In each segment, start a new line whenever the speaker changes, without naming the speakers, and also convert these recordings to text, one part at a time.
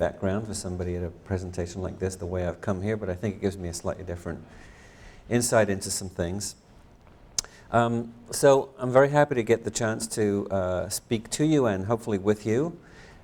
background for somebody at a presentation like this, the way I've come here, but I think it gives me a slightly different insight into some things. So I'm very happy to get the chance to speak to you and hopefully with you.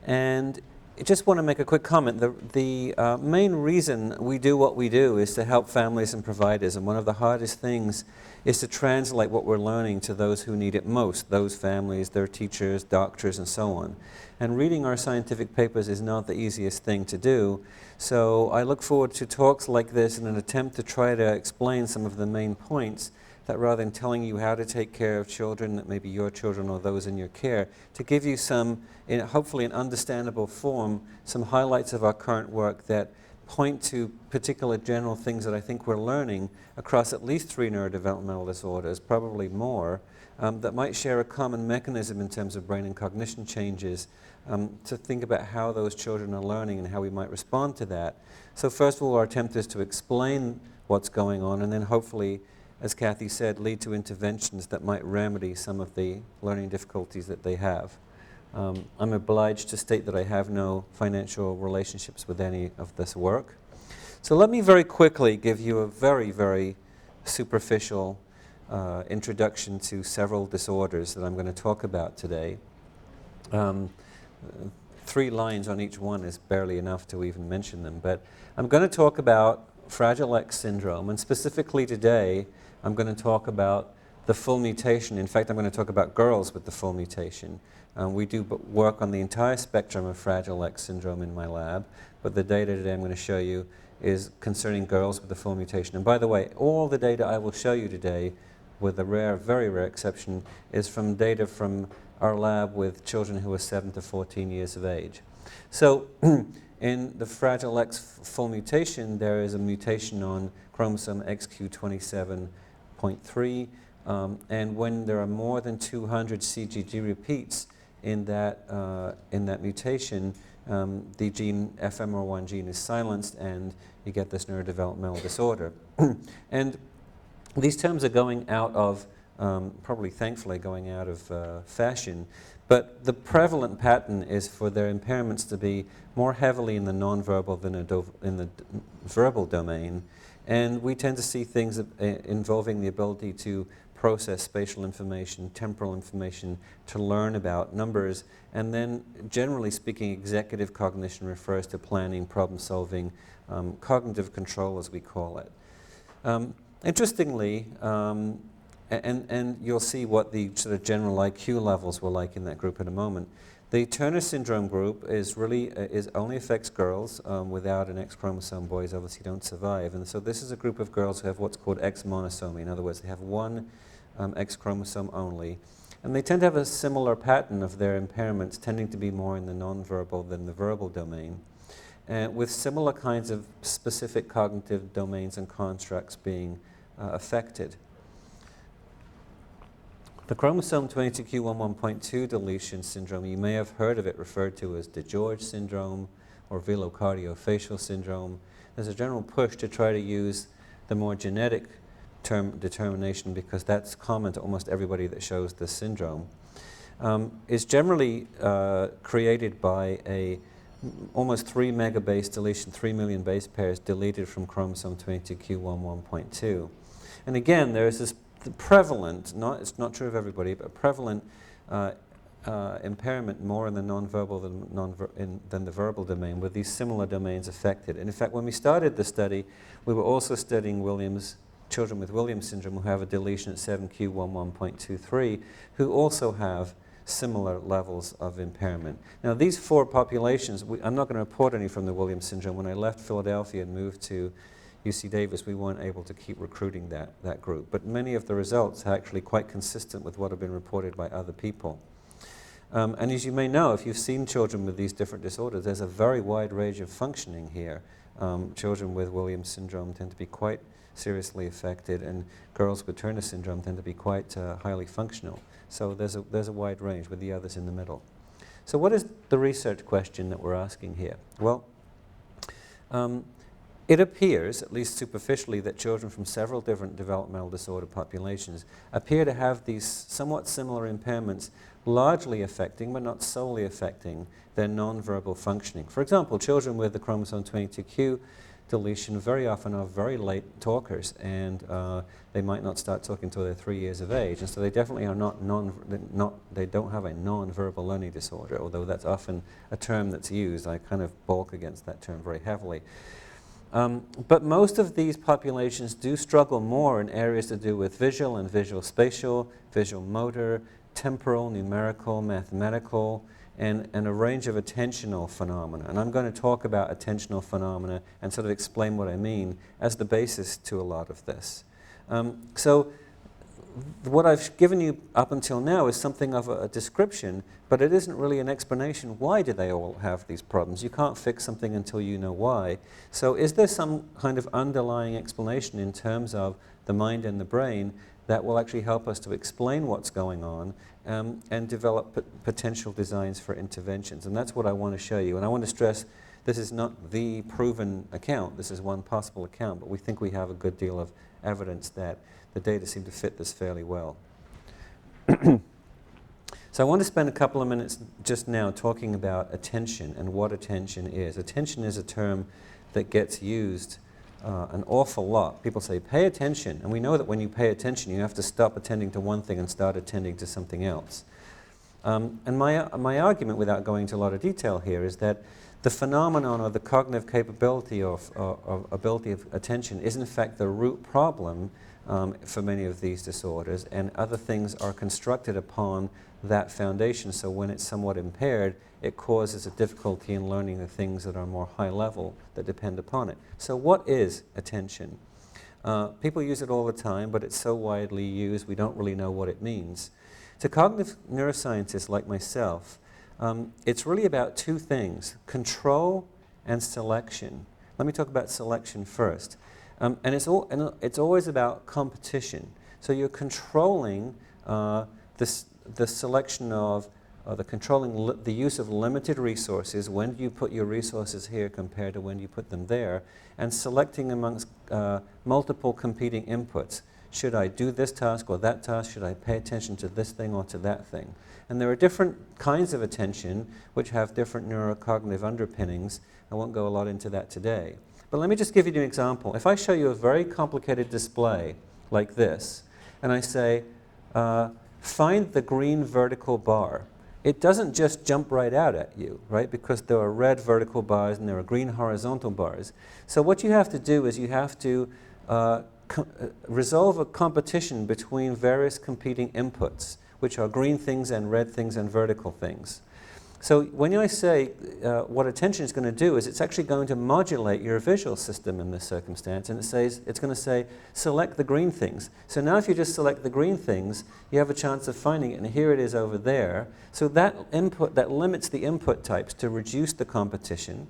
And I just want to make a quick comment. The main reason we do what we do is to help families and providers, and one of the hardest things is to translate what we're learning to those who need it most, those families, their teachers, doctors, and so on. And reading our scientific papers is not the easiest thing to do, so I look forward to talks like this in an attempt to try to explain some of the main points, that rather than telling you how to take care of children, that maybe your children or those in your care, to give you some, in hopefully an understandable form, some highlights of our current work that point to particular general things that I think we're learning across at least 3 neurodevelopmental disorders, probably more, that might share a common mechanism in terms of brain and cognition changes, to think about how those children are learning and how we might respond to that. So first of all, our attempt is to explain what's going on, and then hopefully, as Kathy said, lead to interventions that might remedy some of the learning difficulties that they have. I'm obliged to state that I have no financial relationships with any of this work. So let me very quickly give you a very, very superficial introduction to several disorders that I'm going to talk about today. 3 lines on each one is barely enough to even mention them, but I'm going to talk about Fragile X syndrome, and specifically today I'm going to talk about the full mutation. In fact, I'm going to talk about girls with the full mutation. We do work on the entire spectrum of Fragile X syndrome in my lab, but the data today I'm going to show you is concerning girls with the full mutation. And by the way, all the data I will show you today, with a rare, very rare exception, is from data from our lab with children who are 7 to 14 years of age. So in the Fragile X full mutation, there is a mutation on chromosome XQ27.3, and when there are more than 200 CGG repeats in that mutation, the gene, FMR1 gene, is silenced, and you get this neurodevelopmental disorder. And these terms are going out of, probably thankfully going out of fashion, but the prevalent pattern is for their impairments to be more heavily in the nonverbal than in the verbal domain, and we tend to see things involving the ability to process spatial information, temporal information, to learn about numbers, and then generally speaking, executive cognition refers to planning, problem solving, cognitive control as we call it. Interestingly, and you'll see what the sort of general IQ levels were like in that group in a moment. The Turner syndrome group is only affects girls without an X chromosome. Boys obviously don't survive, and so this is a group of girls who have what's called X monosomy. In other words, they have one X chromosome only, and they tend to have a similar pattern of their impairments, tending to be more in the nonverbal than the verbal domain, with similar kinds of specific cognitive domains and constructs being affected. The chromosome 22q11.2 deletion syndrome, you may have heard of it referred to as DeGeorge syndrome or velocardiofacial syndrome. There's a general push to try to use the more genetic term determination, because that's common to almost everybody that shows this syndrome. Is generally created by a almost 3 megabase deletion, 3 million base pairs deleted from chromosome 22q11.2. And again, there is this prevalent, it's not true of everybody, but prevalent impairment more in the nonverbal than the verbal domain, with these similar domains affected. And in fact, when we started the study, we were also studying children with Williams syndrome who have a deletion at 7q11.23, who also have similar levels of impairment. Now, these 4 populations, I'm not going to report any from the Williams syndrome. When I left Philadelphia and moved to UC Davis, we weren't able to keep recruiting that group. But many of the results are actually quite consistent with what have been reported by other people. And as you may know, if you've seen children with these different disorders, there's a very wide range of functioning here. Children with Williams syndrome tend to be quite seriously affected, and girls with Turner syndrome tend to be quite highly functional. So there's a wide range, with the others in the middle. So what is the research question that we're asking here? Well, it appears, at least superficially, that children from several different developmental disorder populations appear to have these somewhat similar impairments, largely affecting, but not solely affecting, their nonverbal functioning. For example, children with the chromosome 22q deletion very often are very late talkers, and they might not start talking until they're 3 years of age, and so they definitely are they don't have a non-verbal learning disorder, although that's often a term that's used. I kind of balk against that term very heavily. But most of these populations do struggle more in areas to do with visual and visual spatial, visual motor, temporal, numerical, mathematical, and a range of attentional phenomena. And I'm going to talk about attentional phenomena and sort of explain what I mean as the basis to a lot of this. So what I've given you up until now is something of a description, but it isn't really an explanation. Why do they all have these problems? You can't fix something until you know why. So is there some kind of underlying explanation in terms of the mind and the brain that will actually help us to explain what's going on and develop potential designs for interventions? And that's what I want to show you. And I want to stress, this is not the proven account. This is one possible account, but we think we have a good deal of evidence that the data seem to fit this fairly well. So I want to spend a couple of minutes just now talking about attention and what attention is. Attention is a term that gets used an awful lot. People say, pay attention. And we know that when you pay attention, you have to stop attending to one thing and start attending to something else. And my argument, without going into a lot of detail here, is that the phenomenon or the cognitive capability or ability of attention is in fact the root problem for many of these disorders, and other things are constructed upon that foundation. So when it's somewhat impaired, it causes a difficulty in learning the things that are more high level that depend upon it. So what is attention? People use it all the time, but it's so widely used we don't really know what it means. To cognitive neuroscientists like myself, it's really about two things: control and selection. Let me talk about selection first. And it's always about competition. So you're controlling the selection of, the use of limited resources. When do you put your resources here compared to when you put them there? And selecting amongst multiple competing inputs. Should I do this task or that task? Should I pay attention to this thing or to that thing? And there are different kinds of attention which have different neurocognitive underpinnings. I won't go a lot into that today. But let me just give you an example. If I show you a very complicated display like this, and I say, find the green vertical bar, it doesn't just jump right out at you, right? Because there are red vertical bars and there are green horizontal bars. So what you have to do is you have to resolve a competition between various competing inputs, which are green things and red things and vertical things. So when I say what attention is going to do is it's actually going to modulate your visual system in this circumstance, and it's going to say select the green things. So now if you just select the green things, you have a chance of finding it, and here it is over there. So that limits the input types to reduce the competition.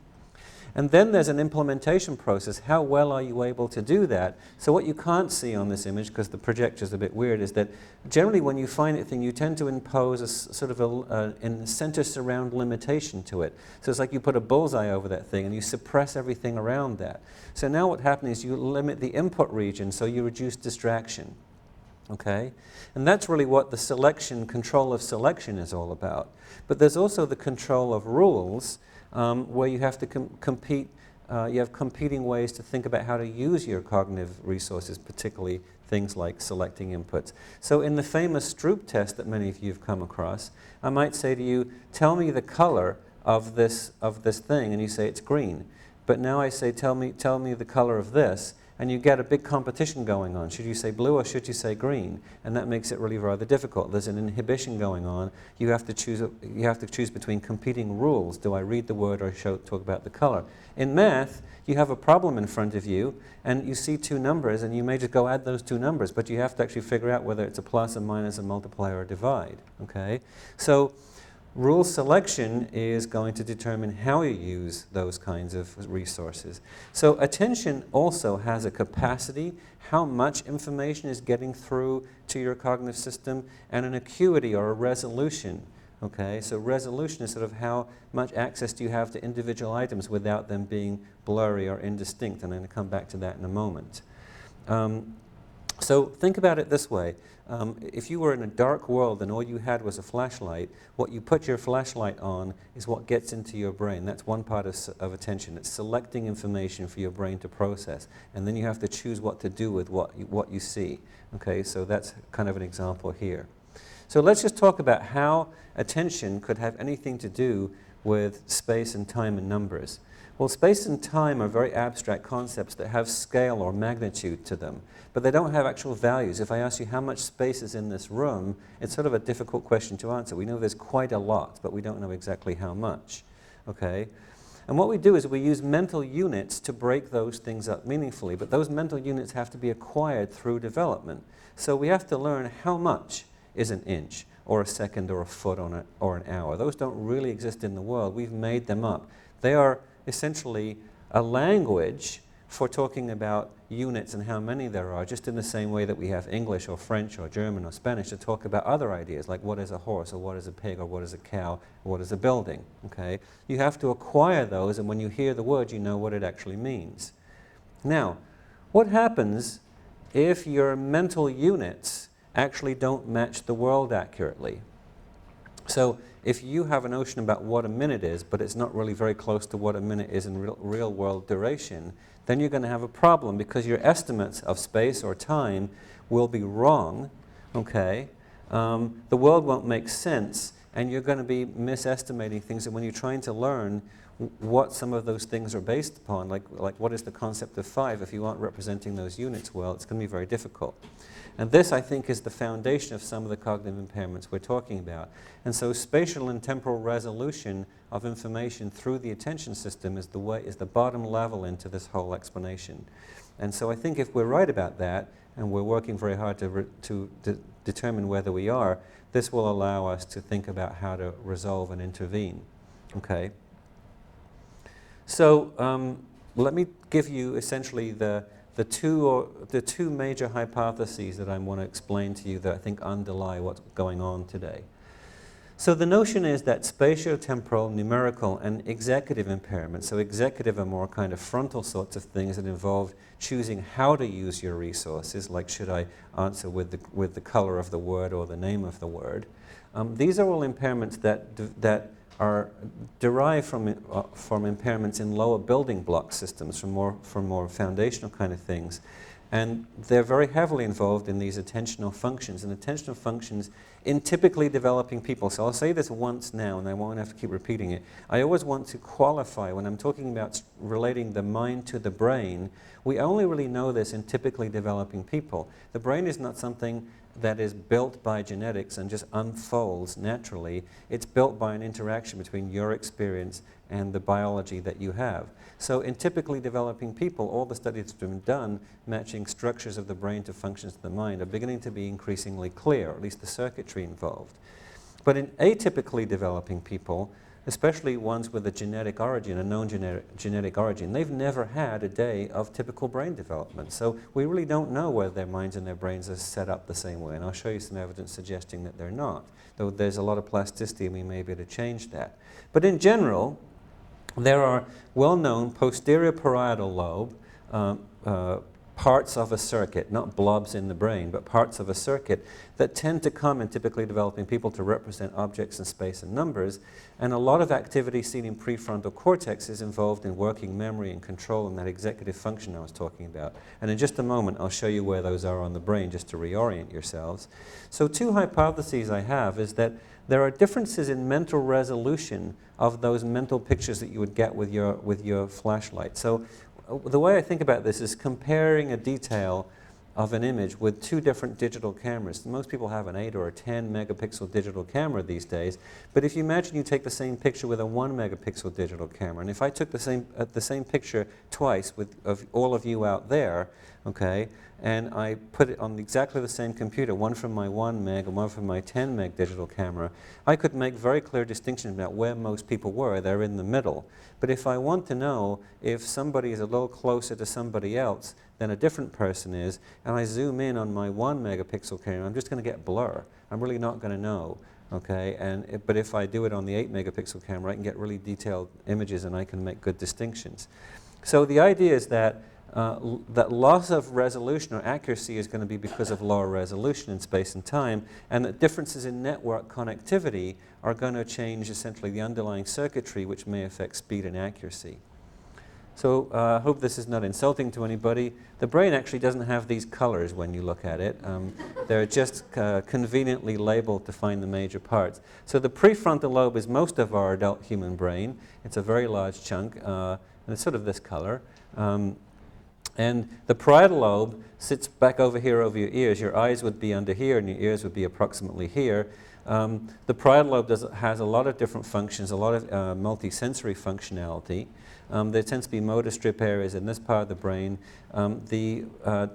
And then there's an implementation process. How well are you able to do that? So what you can't see on this image, because the projector is a bit weird, is that generally when you find a thing, you tend to impose a sort of a center surround limitation to it. So it's like you put a bullseye over that thing and you suppress everything around that. So now what happens is you limit the input region, so you reduce distraction. Okay? And that's really what the control of selection is all about. But there's also the control of rules, where you have to compete, you have competing ways to think about how to use your cognitive resources, particularly things like selecting inputs. So in the famous Stroop test that many of you have come across, I might say to you, tell me the color of this thing, and you say it's green. But now I say, tell me the color of this, and you get a big competition going on. Should you say blue or should you say green? And that makes it really rather difficult. There's an inhibition going on. You have to choose between competing rules. Do I read the word or talk about the color? In math, you have a problem in front of you, and you see two numbers, and you may just go add those two numbers, but you have to actually figure out whether it's a plus, a minus, a multiply, or a divide. Okay? So rule selection is going to determine how you use those kinds of resources. So attention also has a capacity, how much information is getting through to your cognitive system, and an acuity or a resolution. Okay, so resolution is sort of how much access do you have to individual items without them being blurry or indistinct, and I'm going to come back to that in a moment. So think about it this way. If you were in a dark world and all you had was a flashlight, what you put your flashlight on is what gets into your brain. That's one part of attention. It's selecting information for your brain to process, and then you have to choose what to do with what you see. Okay, so that's kind of an example here. So let's just talk about how attention could have anything to do with space and time and numbers. Well, space and time are very abstract concepts that have scale or magnitude to them, but they don't have actual values. If I ask you how much space is in this room, it's sort of a difficult question to answer. We know there's quite a lot, but we don't know exactly how much. Okay? And what we do is we use mental units to break those things up meaningfully, but those mental units have to be acquired through development. So we have to learn how much is an inch, or a second, or a foot, or an hour. Those don't really exist in the world. We've made them up. They are essentially a language for talking about units and how many there are, just in the same way that we have English or French or German or Spanish to talk about other ideas, like what is a horse, or what is a pig, or what is a cow, or what is a building. Okay? You have to acquire those, and when you hear the word, you know what it actually means. Now, what happens if your mental units actually don't match the world accurately? So if you have a notion about what a minute is, but it's not really very close to what a minute is in real world duration, then you're going to have a problem, because your estimates of space or time will be wrong. Okay? The world won't make sense, and you're going to be misestimating things. And when you're trying to learn what some of those things are based upon, like what is the concept of 5, if you aren't representing those units well, it's going to be very difficult. And this, I think, is the foundation of some of the cognitive impairments we're talking about. And so spatial and temporal resolution of information through the attention system is the bottom level into this whole explanation. And so I think if we're right about that, and we're working very hard to determine whether we are, this will allow us to think about how to resolve and intervene. Okay? So let me give you essentially the two major hypotheses that I want to explain to you that I think underlie what's going on today. So the notion is that spatiotemporal, numerical, and executive impairments, so executive are more kind of frontal sorts of things that involve choosing how to use your resources, like should I answer with the color of the word or the name of the word. These are all impairments that are derived from impairments in lower building block systems, from more foundational kind of things. And they're very heavily involved in these attentional functions, and attentional functions in typically developing people. So I'll say this once now, and I won't have to keep repeating it. I always want to qualify when I'm talking about relating the mind to the brain. We only really know this in typically developing people. The brain is not something that is built by genetics and just unfolds naturally. It's built by an interaction between your experience and the biology that you have. So in typically developing people, all the studies that have been done matching structures of the brain to functions of the mind are beginning to be increasingly clear, or at least the circuitry involved. But in atypically developing people, especially ones with a genetic origin, a known genetic origin, they've never had a day of typical brain development. So we really don't know whether their minds and their brains are set up the same way. And I'll show you some evidence suggesting that they're not, though there's a lot of plasticity and we may be able to change that. But in general, there are well-known posterior parietal lobe parts of a circuit, not blobs in the brain, but parts of a circuit that tend to come in typically developing people to represent objects in space and numbers. And a lot of activity seen in prefrontal cortex is involved in working memory and control and that executive function I was talking about. And in just a moment, I'll show you where those are on the brain just to reorient yourselves. So two hypotheses I have is that there are differences in mental resolution of those mental pictures that you would get with your flashlight. So the way I think about this is comparing a detail of an image with two different digital cameras. Most people have an 8 or a 10 megapixel digital camera these days, but if you imagine you take the same picture with a 1 megapixel digital camera, and if I took the same picture twice of all of you out there, okay, and I put it on exactly the same computer, one from my 1 meg and one from my 10 meg digital camera, I could make very clear distinctions about where most people were. They're in the middle. But if I want to know if somebody is a little closer to somebody else than a different person is, and I zoom in on my 1 megapixel camera, I'm just going to get blur. I'm really not going to know. Okay, but if I do it on the 8 megapixel camera, I can get really detailed images and I can make good distinctions. So the idea is that that loss of resolution or accuracy is going to be because of lower resolution in space and time, and that differences in network connectivity are going to change essentially the underlying circuitry, which may affect speed and accuracy. So I hope this is not insulting to anybody. The brain actually doesn't have these colors when you look at it. They're just conveniently labeled to find the major parts. So the prefrontal lobe is most of our adult human brain. It's a very large chunk, and it's sort of this color. And the parietal lobe sits back over here over your ears. Your eyes would be under here, and your ears would be approximately here. The parietal lobe has a lot of different functions, a lot of multisensory functionality. There tends to be motor strip areas in this part of the brain. The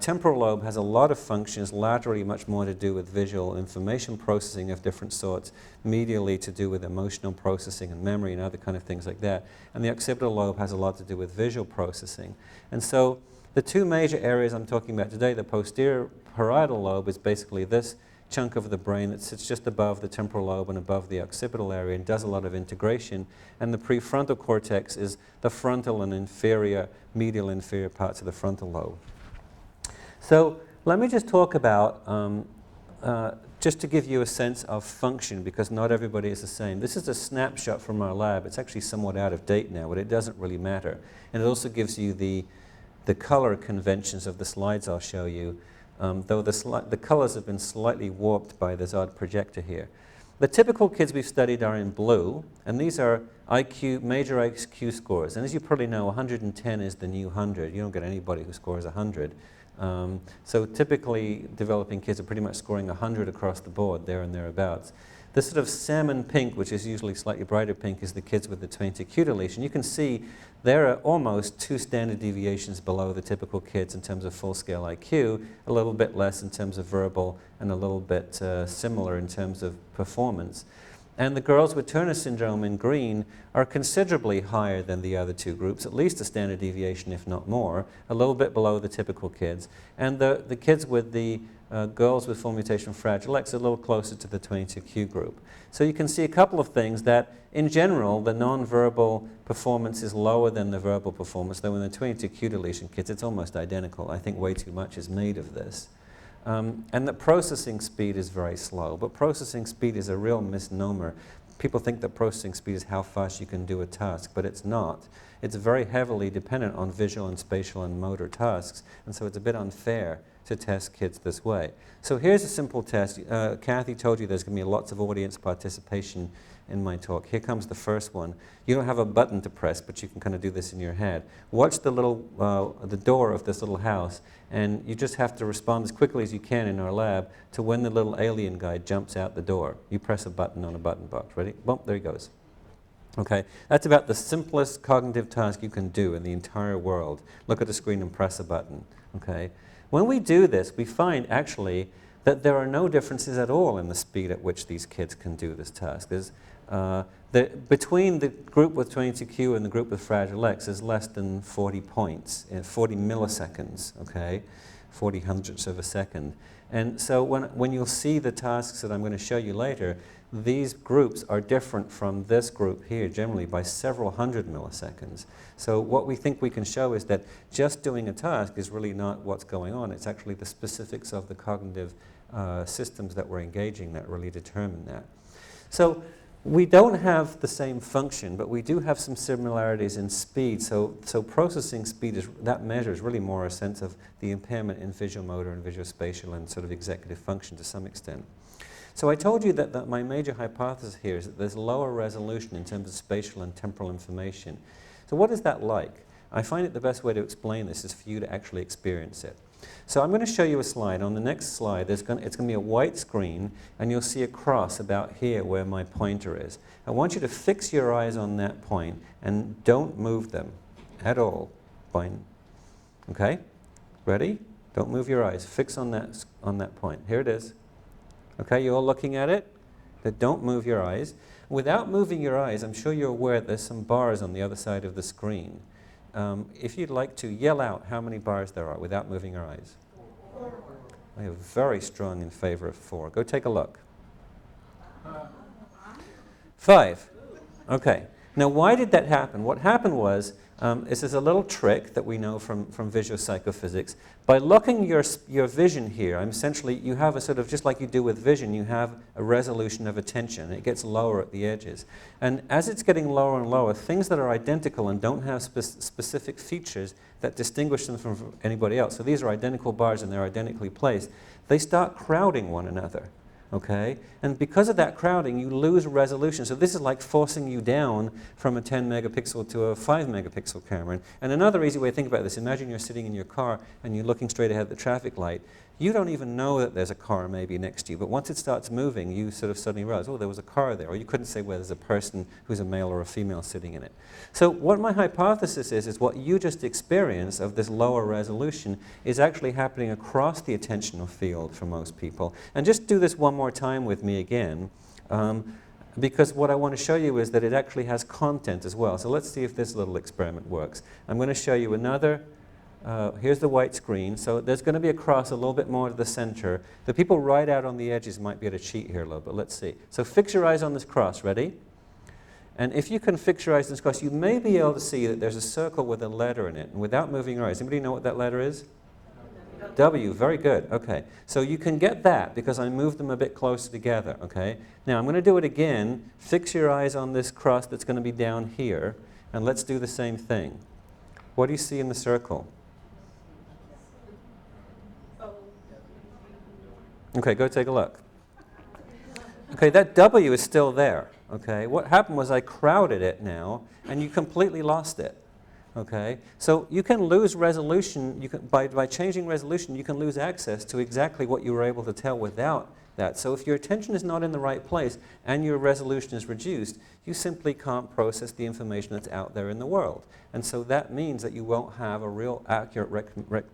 temporal lobe has a lot of functions, laterally much more to do with visual information processing of different sorts, medially to do with emotional processing and memory and other kind of things like that. And the occipital lobe has a lot to do with visual processing. And so the two major areas I'm talking about today, the posterior parietal lobe is basically this chunk of the brain that sits just above the temporal lobe and above the occipital area and does a lot of integration. And the prefrontal cortex is the frontal and inferior, medial inferior parts of the frontal lobe. So let me just talk about, just to give you a sense of function, because not everybody is the same. This is a snapshot from our lab. It's actually somewhat out of date now, but it doesn't really matter. And it also gives you the color conventions of the slides I'll show you. Though the colors have been slightly warped by this odd projector here. The typical kids we've studied are in blue, and these are major IQ scores. And as you probably know, 110 is the new 100. You don't get anybody who scores 100. So typically, developing kids are pretty much scoring 100 across the board, there and thereabouts. This sort of salmon pink, which is usually slightly brighter pink, is the kids with the 20Q deletion. You can see there are almost 2 standard deviations below the typical kids in terms of full-scale IQ, a little bit less in terms of verbal, and a little bit similar in terms of performance. And the girls with Turner syndrome in green are considerably higher than the other two groups, at least a standard deviation, if not more, a little bit below the typical kids. And the kids with the girls with full mutation Fragile X are a little closer to the 22Q group. So you can see a couple of things that, in general, the nonverbal performance is lower than the verbal performance, though in the 22Q deletion kids, it's almost identical. I think way too much is made of this. And the processing speed is very slow, but processing speed is a real misnomer. People think that processing speed is how fast you can do a task, but it's not. It's very heavily dependent on visual and spatial and motor tasks, and so it's a bit unfair to test kids this way. So here's a simple test. Kathy told you there's going to be lots of audience participation in my talk. Here comes the first one. You don't have a button to press, but you can kind of do this in your head. Watch the door of this little house, and you just have to respond as quickly as you can in our lab to when the little alien guy jumps out the door. You press a button on a button box. Ready? Boom, there he goes. Okay, that's about the simplest cognitive task you can do in the entire world. Look at the screen and press a button. Okay. When we do this, we find actually that there are no differences at all in the speed at which these kids can do this task. Between the group with 22Q and the group with Fragile X is less than 40 points, 40 milliseconds, okay? 40 hundredths of a second. And so when you'll see the tasks that I'm going to show you later, these groups are different from this group here generally by several hundred milliseconds. So what we think we can show is that just doing a task is really not what's going on. It's actually the specifics of the cognitive systems that we're engaging that really determine that. So we don't have the same function, but we do have some similarities in speed. So processing speed, that measure is really more a sense of the impairment in visual motor and visual spatial and sort of executive function to some extent. So I told you that my major hypothesis here is that there's lower resolution in terms of spatial and temporal information. So what is that like? I find it the best way to explain this is for you to actually experience it. So I'm going to show you a slide. On the next slide, it's going to be a white screen, and you'll see a cross about here where my pointer is. I want you to fix your eyes on that point and don't move them at all. Fine. Okay? Ready? Don't move your eyes. Fix on that point. Here it is. Okay, you're all looking at it? But don't move your eyes. Without moving your eyes, I'm sure you're aware there's some bars on the other side of the screen. If you'd like to yell out how many bars there are without moving your eyes. I am very strong in favor of 4. Go take a look. 5. Okay. Now why did that happen? What happened was This is a little trick that we know from visual psychophysics. By locking your vision here, essentially you have a sort of, just like you do with vision, you have a resolution of attention. It gets lower at the edges. And as it's getting lower and lower, things that are identical and don't have specific features that distinguish them from anybody else, so these are identical bars and they're identically placed, they start crowding one another. Okay? And because of that crowding, you lose resolution. So this is like forcing you down from a 10 megapixel to a 5 megapixel camera. And another easy way to think about this, imagine you're sitting in your car and you're looking straight ahead at the traffic light. You don't even know that there's a car maybe next to you, but once it starts moving, you sort of suddenly realize, oh, there was a car there. Or you couldn't say whether there's a person who's a male or a female sitting in it. So what my hypothesis is what you just experienced of this lower resolution is actually happening across the attentional field for most people. And just do this one more time with me again, because what I want to show you is that it actually has content as well. So let's see if this little experiment works. I'm going to show you another. Here's the white screen. So there's going to be a cross a little bit more to the center. The people right out on the edges might be able to cheat here a little bit. Let's see. So fix your eyes on this cross. Ready? And if you can fix your eyes on this cross, you may be able to see that there's a circle with a letter in it. And without moving your eyes, anybody know what that letter is? W. Very good. Okay. So you can get that because I moved them a bit closer together. Okay. Now I'm going to do it again. Fix your eyes on this cross that's going to be down here. And let's do the same thing. What do you see in the circle? Okay, go take a look. Okay, that W is still there. Okay, what happened was I crowded it now, and you completely lost it. Okay, so you can lose resolution. You can, by changing resolution, you can lose access to exactly what you were able to tell without that. So if your attention is not in the right place and your resolution is reduced, you simply can't process the information that's out there in the world. And so that means that you won't have a real accurate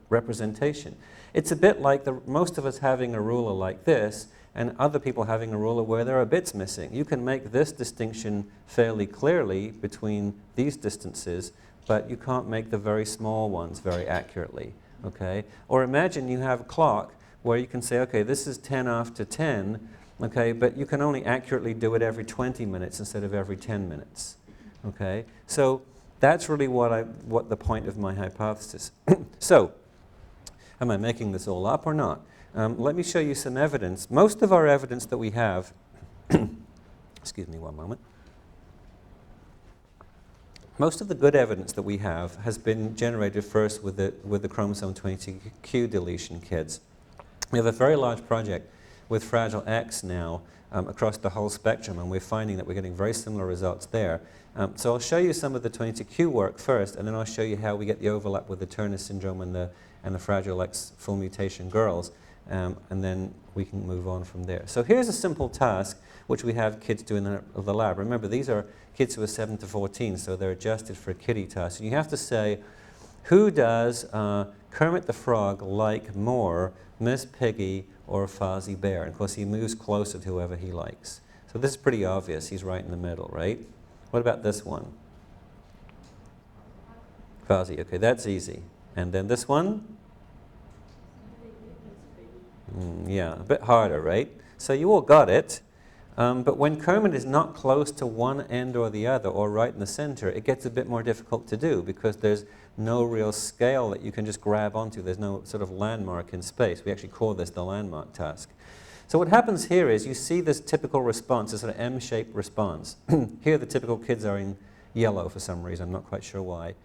representation. It's a bit like most of us having a ruler like this and other people having a ruler where there are bits missing. You can make this distinction fairly clearly between these distances, but you can't make the very small ones very accurately. Okay? Or imagine you have a clock where you can say, okay, this is 10 after 10, okay, but you can only accurately do it every 20 minutes instead of every 10 minutes. Okay? So that's really what the point of my hypothesis. So, am I making this all up or not? Let me show you some evidence. Most of our evidence that we have, excuse me one moment. Most of the good evidence that we have has been generated first with the chromosome 22q deletion kids. We have a very large project with Fragile X now across the whole spectrum, and we're finding that we're getting very similar results there. So I'll show you some of the 22q work first, and then I'll show you how we get the overlap with the Turner syndrome and the Fragile X full mutation girls, and then we can move on from there. So here's a simple task which we have kids do in the lab. Remember, these are kids who are 7 to 14, so they're adjusted for a kiddie task. And you have to say, who does Kermit the Frog like more, Miss Piggy or Fozzie Bear? And of course, he moves closer to whoever he likes. So this is pretty obvious. He's right in the middle, right? What about this one? Fozzie. Okay, that's easy. And then this one? Yeah, a bit harder, right? So you all got it. But when Kermit is not close to one end or the other, or right in the center, it gets a bit more difficult to do because there's no real scale that you can just grab onto. There's no sort of landmark in space. We actually call this the landmark task. So what happens here is you see this typical response, this sort of M-shaped response. Here the typical kids are in yellow for some reason. I'm not quite sure why.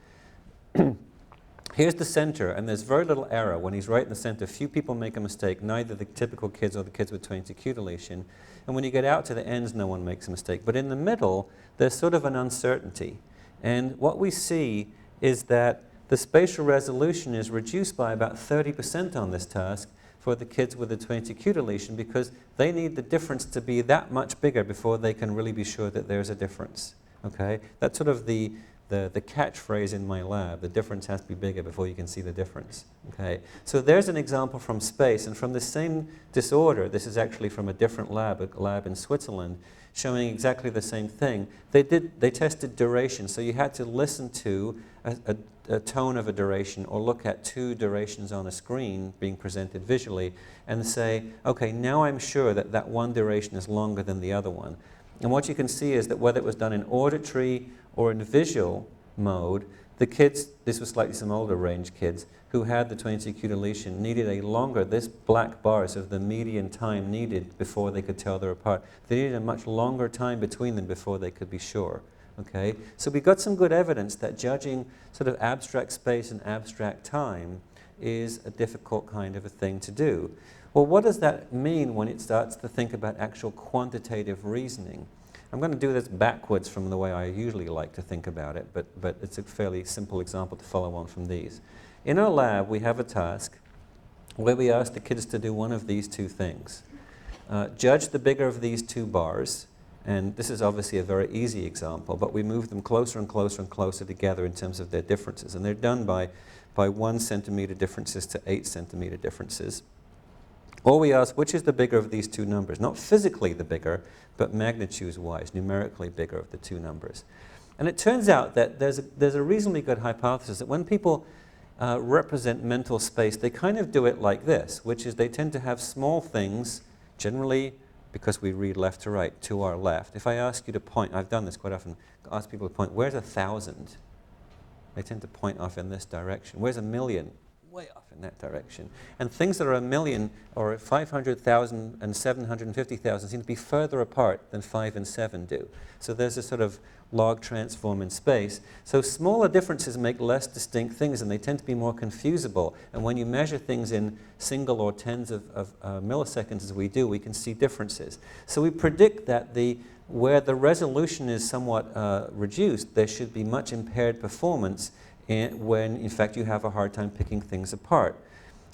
Here's the center, and there's very little error. When he's right in the center, few people make a mistake, neither the typical kids or the kids with 22q deletion. And when you get out to the ends, no one makes a mistake. But in the middle, there's sort of an uncertainty. And what we see is that the spatial resolution is reduced by about 30% on this task for the kids with the 22q deletion because they need the difference to be that much bigger before they can really be sure that there's a difference. Okay? That's sort of the catchphrase in my lab. The difference has to be bigger before you can see the difference. Okay? So there's an example from space, and from the same disorder, this is actually from a different lab, a lab in Switzerland, showing exactly the same thing. They tested duration, so you had to listen to a tone of a duration or look at two durations on a screen being presented visually and say, okay, now I'm sure that that one duration is longer than the other one. And what you can see is that whether it was done in auditory or in visual mode, The kids, this was slightly some older range kids, who had the 22q deletion needed a longer, this black bar is of the median time needed before they could tell they're apart. They needed a much longer time between them before they could be sure. Okay? So we got some good evidence that judging sort of abstract space and abstract time is a difficult kind of a thing to do. Well, what does that mean when it starts to think about actual quantitative reasoning? I'm going to do this backwards from the way I usually like to think about it, but it's a fairly simple example to follow on from these. In our lab, we have a task where we ask the kids to do one of these two things. Judge the bigger of these two bars, and this is obviously a very easy example, but we move them closer and closer and closer together in terms of their differences, and they're done by 1 centimeter differences to 8 centimeter differences. Or we ask, which is the bigger of these two numbers? Not physically the bigger, but magnitudes-wise, numerically bigger of the two numbers. And it turns out that there's a reasonably good hypothesis that when people represent mental space, they kind of do it like this, which is they tend to have small things, generally, because we read left to right, to our left. If I ask you to point, I've done this quite often, ask people to point, where's 1,000? They tend to point off in this direction. Where's 1,000,000? Way off in that direction. And things that are 1,000,000 or 500,000 and 750,000 seem to be further apart than 5 and 7 do. So there's a sort of log transform in space. So smaller differences make less distinct things, and they tend to be more confusable. And when you measure things in single or tens of milliseconds as we do, we can see differences. So we predict that where the resolution is somewhat reduced, there should be much impaired performance when in fact you have a hard time picking things apart.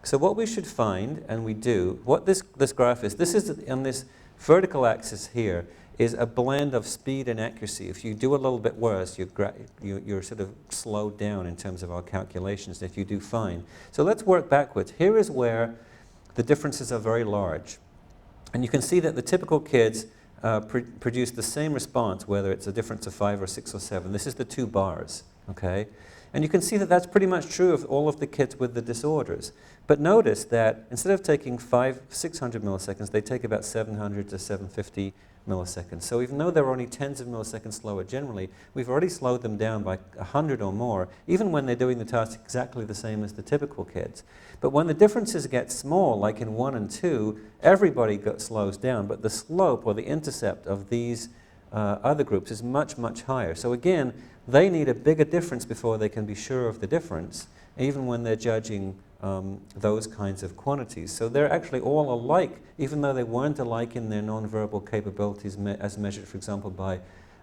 So what we should find, and we do, what this graph is on this vertical axis here is a blend of speed and accuracy. If you do a little bit worse, you're sort of slowed down in terms of our calculations. If you do fine. So let's work backwards. Here is where the differences are very large. And you can see that the typical kids produce the same response, whether it's a difference of 5 or 6 or 7. This is the 2 bars, okay? And you can see that that's pretty much true of all of the kids with the disorders. But notice that instead of taking 600 milliseconds, they take about 700 to 750 milliseconds. So even though they're only tens of milliseconds slower generally, we've already slowed them down by 100 or more, even when they're doing the task exactly the same as the typical kids. But when the differences get small, like in 1 and 2, everybody slows down, but the slope or the intercept of these other groups is much, much higher. So again, they need a bigger difference before they can be sure of the difference, even when they're judging those kinds of quantities. So they're actually all alike, even though they weren't alike in their nonverbal capabilities as measured, for example, by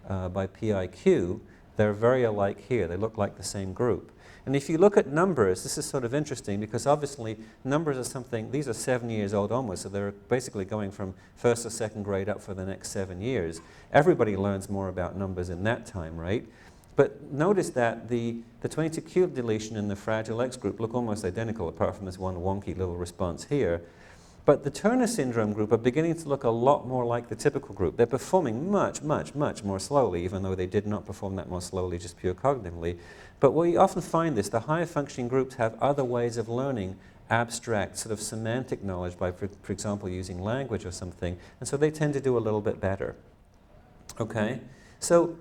PIQ. They're very alike here. They look like the same group. And if you look at numbers, this is sort of interesting because obviously numbers are something, these are 7 years old almost, so they're basically going from 1st or 2nd grade up for the next 7 years. Everybody learns more about numbers in that time, right? But notice that the 22q deletion and the Fragile X group look almost identical, apart from this one wonky little response here. But the Turner syndrome group are beginning to look a lot more like the typical group. They're performing much, much, much more slowly, even though they did not perform that more slowly, just pure cognitively. But we often find this, the higher functioning groups have other ways of learning abstract, sort of semantic knowledge by, for example, using language or something. And so they tend to do a little bit better. Okay? So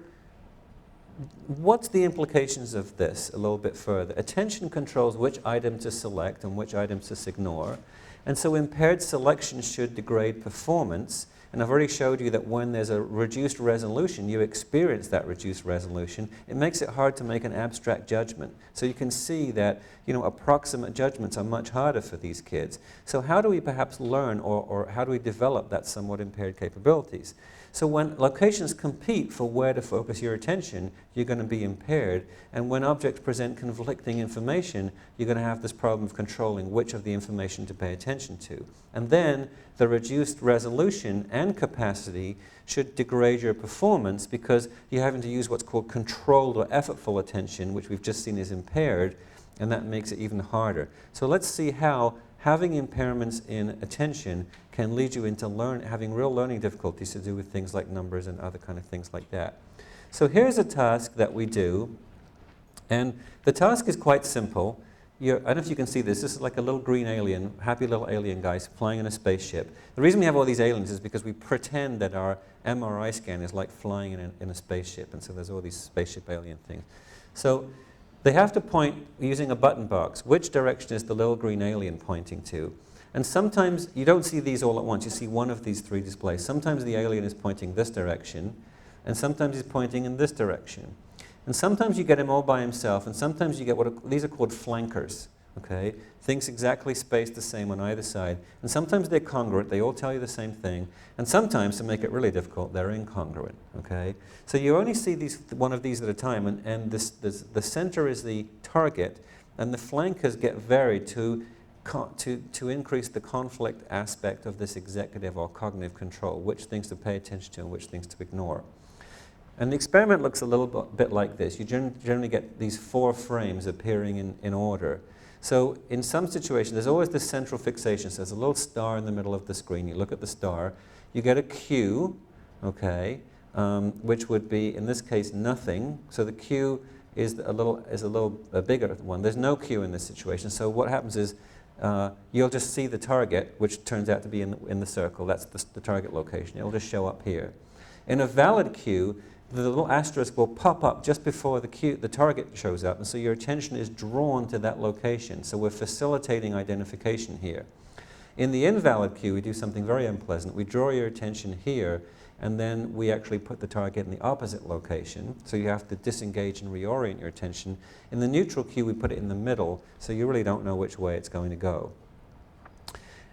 what's the implications of this a little bit further? Attention controls which item to select and which items to ignore. And so impaired selection should degrade performance. And I've already showed you that when there's a reduced resolution, you experience that reduced resolution. It makes it hard to make an abstract judgment. So you can see that, approximate judgments are much harder for these kids. So how do we perhaps learn or how do we develop that somewhat impaired capabilities? So when locations compete for where to focus your attention, you're going to be impaired. And when objects present conflicting information, you're going to have this problem of controlling which of the information to pay attention to. And then the reduced resolution and capacity should degrade your performance because you're having to use what's called controlled or effortful attention, which we've just seen is impaired, and that makes it even harder. So let's see how having impairments in attention can lead you into having real learning difficulties to do with things like numbers and other kind of things like that. So here's a task that we do, and the task is quite simple. I don't know if you can see this. This is like a little green alien, happy little alien guy flying in a spaceship. The reason we have all these aliens is because we pretend that our MRI scan is like flying in a spaceship, and so there's all these spaceship alien things. So They have to point using a button box. Which direction is the little green alien pointing to? And sometimes you don't see these all at once. You see one of these three displays. Sometimes the alien is pointing this direction, and sometimes he's pointing in this direction. And sometimes you get him all by himself, and sometimes you get these are called flankers. Okay? Things exactly spaced the same on either side. And sometimes they're congruent, they all tell you the same thing. And sometimes, to make it really difficult, they're incongruent. Okay? So you only see one of these at a time, and the center is the target, and the flankers get varied to increase the conflict aspect of this executive or cognitive control, which things to pay attention to and which things to ignore. And the experiment looks a little bit like this. You generally get these 4 frames appearing in order. So in some situations, there's always this central fixation. So there's a little star in the middle of the screen. You look at the star. You get a Q, okay, which would be, in this case, nothing. So the Q is a little bigger one. There's no Q in this situation. So what happens is you'll just see the target, which turns out to be in the circle. That's the target location. It'll just show up here. In a valid Q, the little asterisk will pop up just before the target shows up, and so your attention is drawn to that location. So we're facilitating identification here. In the invalid Q, we do something very unpleasant. We draw your attention here, and then we actually put the target in the opposite location. So you have to disengage and reorient your attention. In the neutral Q, we put it in the middle, so you really don't know which way it's going to go.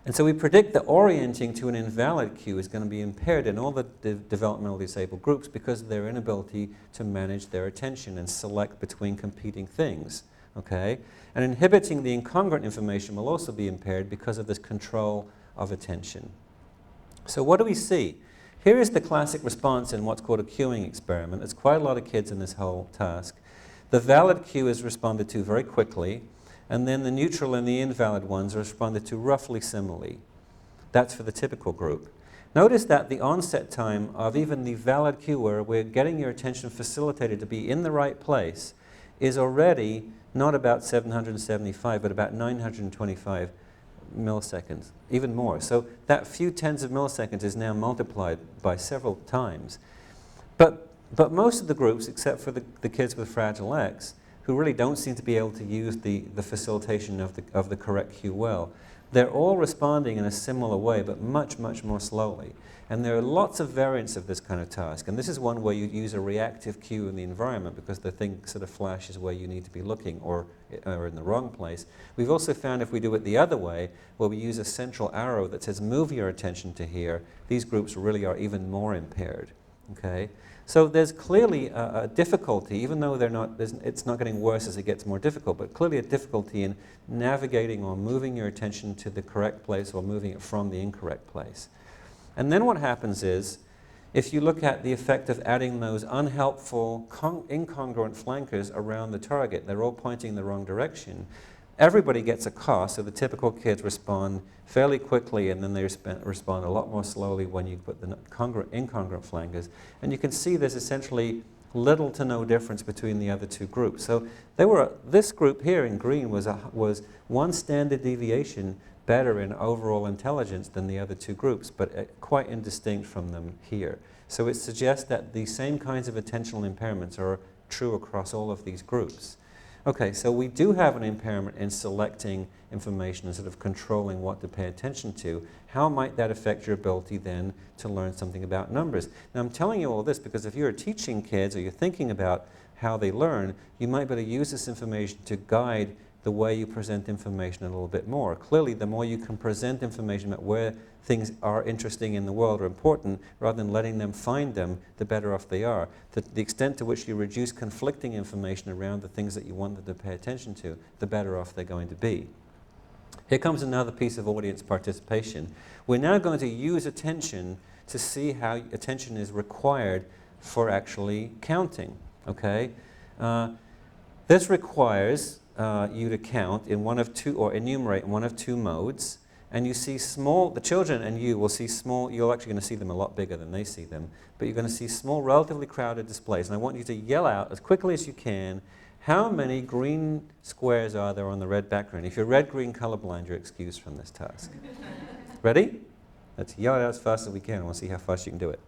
And so we predict that orienting to an invalid cue is going to be impaired in all the developmentally disabled groups because of their inability to manage their attention and select between competing things. Okay? And inhibiting the incongruent information will also be impaired because of this control of attention. So what do we see? Here is the classic response in what's called a cueing experiment. There's quite a lot of kids in this whole task. The valid cue is responded to very quickly, and then the neutral and the invalid ones are responded to roughly similarly. That's for the typical group. Notice that the onset time of even the valid cue, where we're getting your attention facilitated to be in the right place, is already not about 775, but about 925 milliseconds, even more. So that few tens of milliseconds is now multiplied by several times. But most of the groups, except for the kids with Fragile X, who really don't seem to be able to use the facilitation of the correct cue well, they're all responding in a similar way, but much, much more slowly. And there are lots of variants of this kind of task. And this is one where you use a reactive cue in the environment because the thing sort of flashes where you need to be looking or in the wrong place. We've also found if we do it the other way, where we use a central arrow that says move your attention to here, these groups really are even more impaired. Okay? So there's clearly a difficulty, even though it's not getting worse as it gets more difficult, but clearly a difficulty in navigating or moving your attention to the correct place or moving it from the incorrect place. And then what happens is, if you look at the effect of adding those unhelpful, incongruent flankers around the target, they're all pointing in the wrong direction, everybody gets a cost, so the typical kids respond fairly quickly, and then they respond a lot more slowly when you put the incongruent flankers. And you can see there's essentially little to no difference between the other two groups. So this group here in green was one standard deviation better in overall intelligence than the other two groups, but quite indistinct from them here. So it suggests that the same kinds of attentional impairments are true across all of these groups. Okay, so we do have an impairment in selecting information and sort of controlling what to pay attention to. How might that affect your ability then to learn something about numbers? Now I'm telling you all this because if you're teaching kids or you're thinking about how they learn, you might be able to use this information to guide the way you present information a little bit more. Clearly, the more you can present information about where things are interesting in the world or important, rather than letting them find them, the better off they are. The extent to which you reduce conflicting information around the things that you want them to pay attention to, the better off they're going to be. Here comes another piece of audience participation. We're now going to use attention to see how attention is required for actually counting. Okay? This requires you to count in one of two, or enumerate in one of two modes, and you see small, the children and you will see small, you're actually going to see them a lot bigger than they see them, but you're going to see small, relatively crowded displays, and I want you to yell out as quickly as you can, how many green squares are there on the red background? If you're red-green colorblind, you're excused from this task. Ready? Let's yell it out as fast as we can, and we'll see how fast you can do it.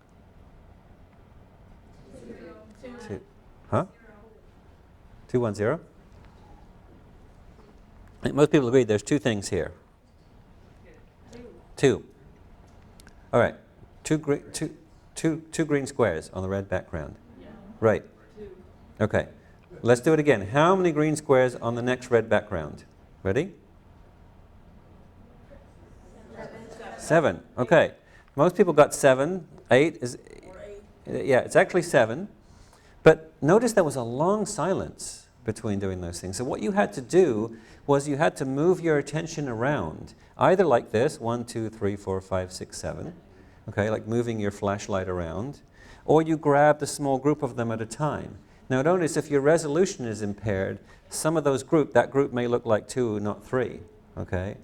2. Huh? 210? I think most people agree there's two things here. Two. All right. Two green squares on the red background.
Yeah.
Right. Okay. Let's do it again. How many green squares on the next red background? Ready? 7. Okay. Most people got 7. 8 is... Yeah, it's actually 7. But notice there was a long silence between doing those things. So what you had to do was you had to move your attention around, either like this, 1, 2, 3, 4, 5, 6, 7, okay, like moving your flashlight around, or you grabbed a small group of them at a time. Now notice if your resolution is impaired, some of those that group may look like 2, not 3, okay?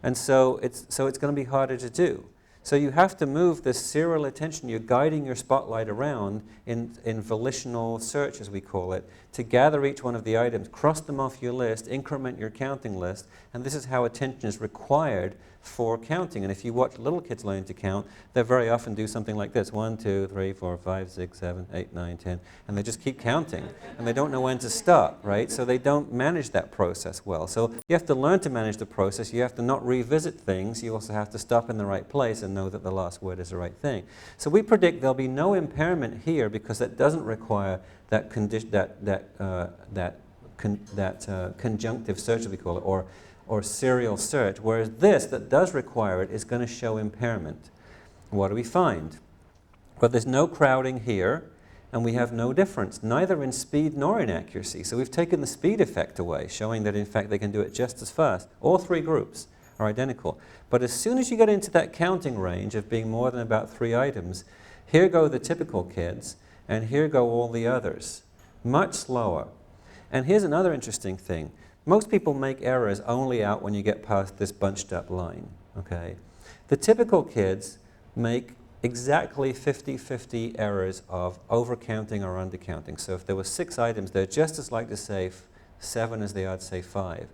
And so it's going to be harder to do. So you have to move this serial attention. You're guiding your spotlight around in volitional search, as we call it, to gather each one of the items, cross them off your list, increment your counting list, and this is how attention is required for counting. And if you watch little kids learn to count, they very often do something like this: 1, 2, 3, 4, 5, 6, 7, 8, 9, 10, and they just keep counting, and they don't know when to stop, right? So they don't manage that process well. So you have to learn to manage the process. You have to not revisit things. You also have to stop in the right place and know that the last word is the right thing. So we predict there'll be no impairment here because that doesn't require that conjunctive search, as we call it, or serial search, whereas this that does require it is going to show impairment. What do we find? Well, there's no crowding here, and we have no difference, neither in speed nor in accuracy. So we've taken the speed effect away, showing that in fact they can do it just as fast. All 3 groups are identical. But as soon as you get into that counting range of being more than about 3 items, here go the typical kids, and here go all the others. Much slower. And here's another interesting thing. Most people make errors only out when you get past this bunched up line, okay? The typical kids make exactly 50-50 errors of overcounting or undercounting. So if there were 6 items, they're just as likely to say 7 as they are to say 5.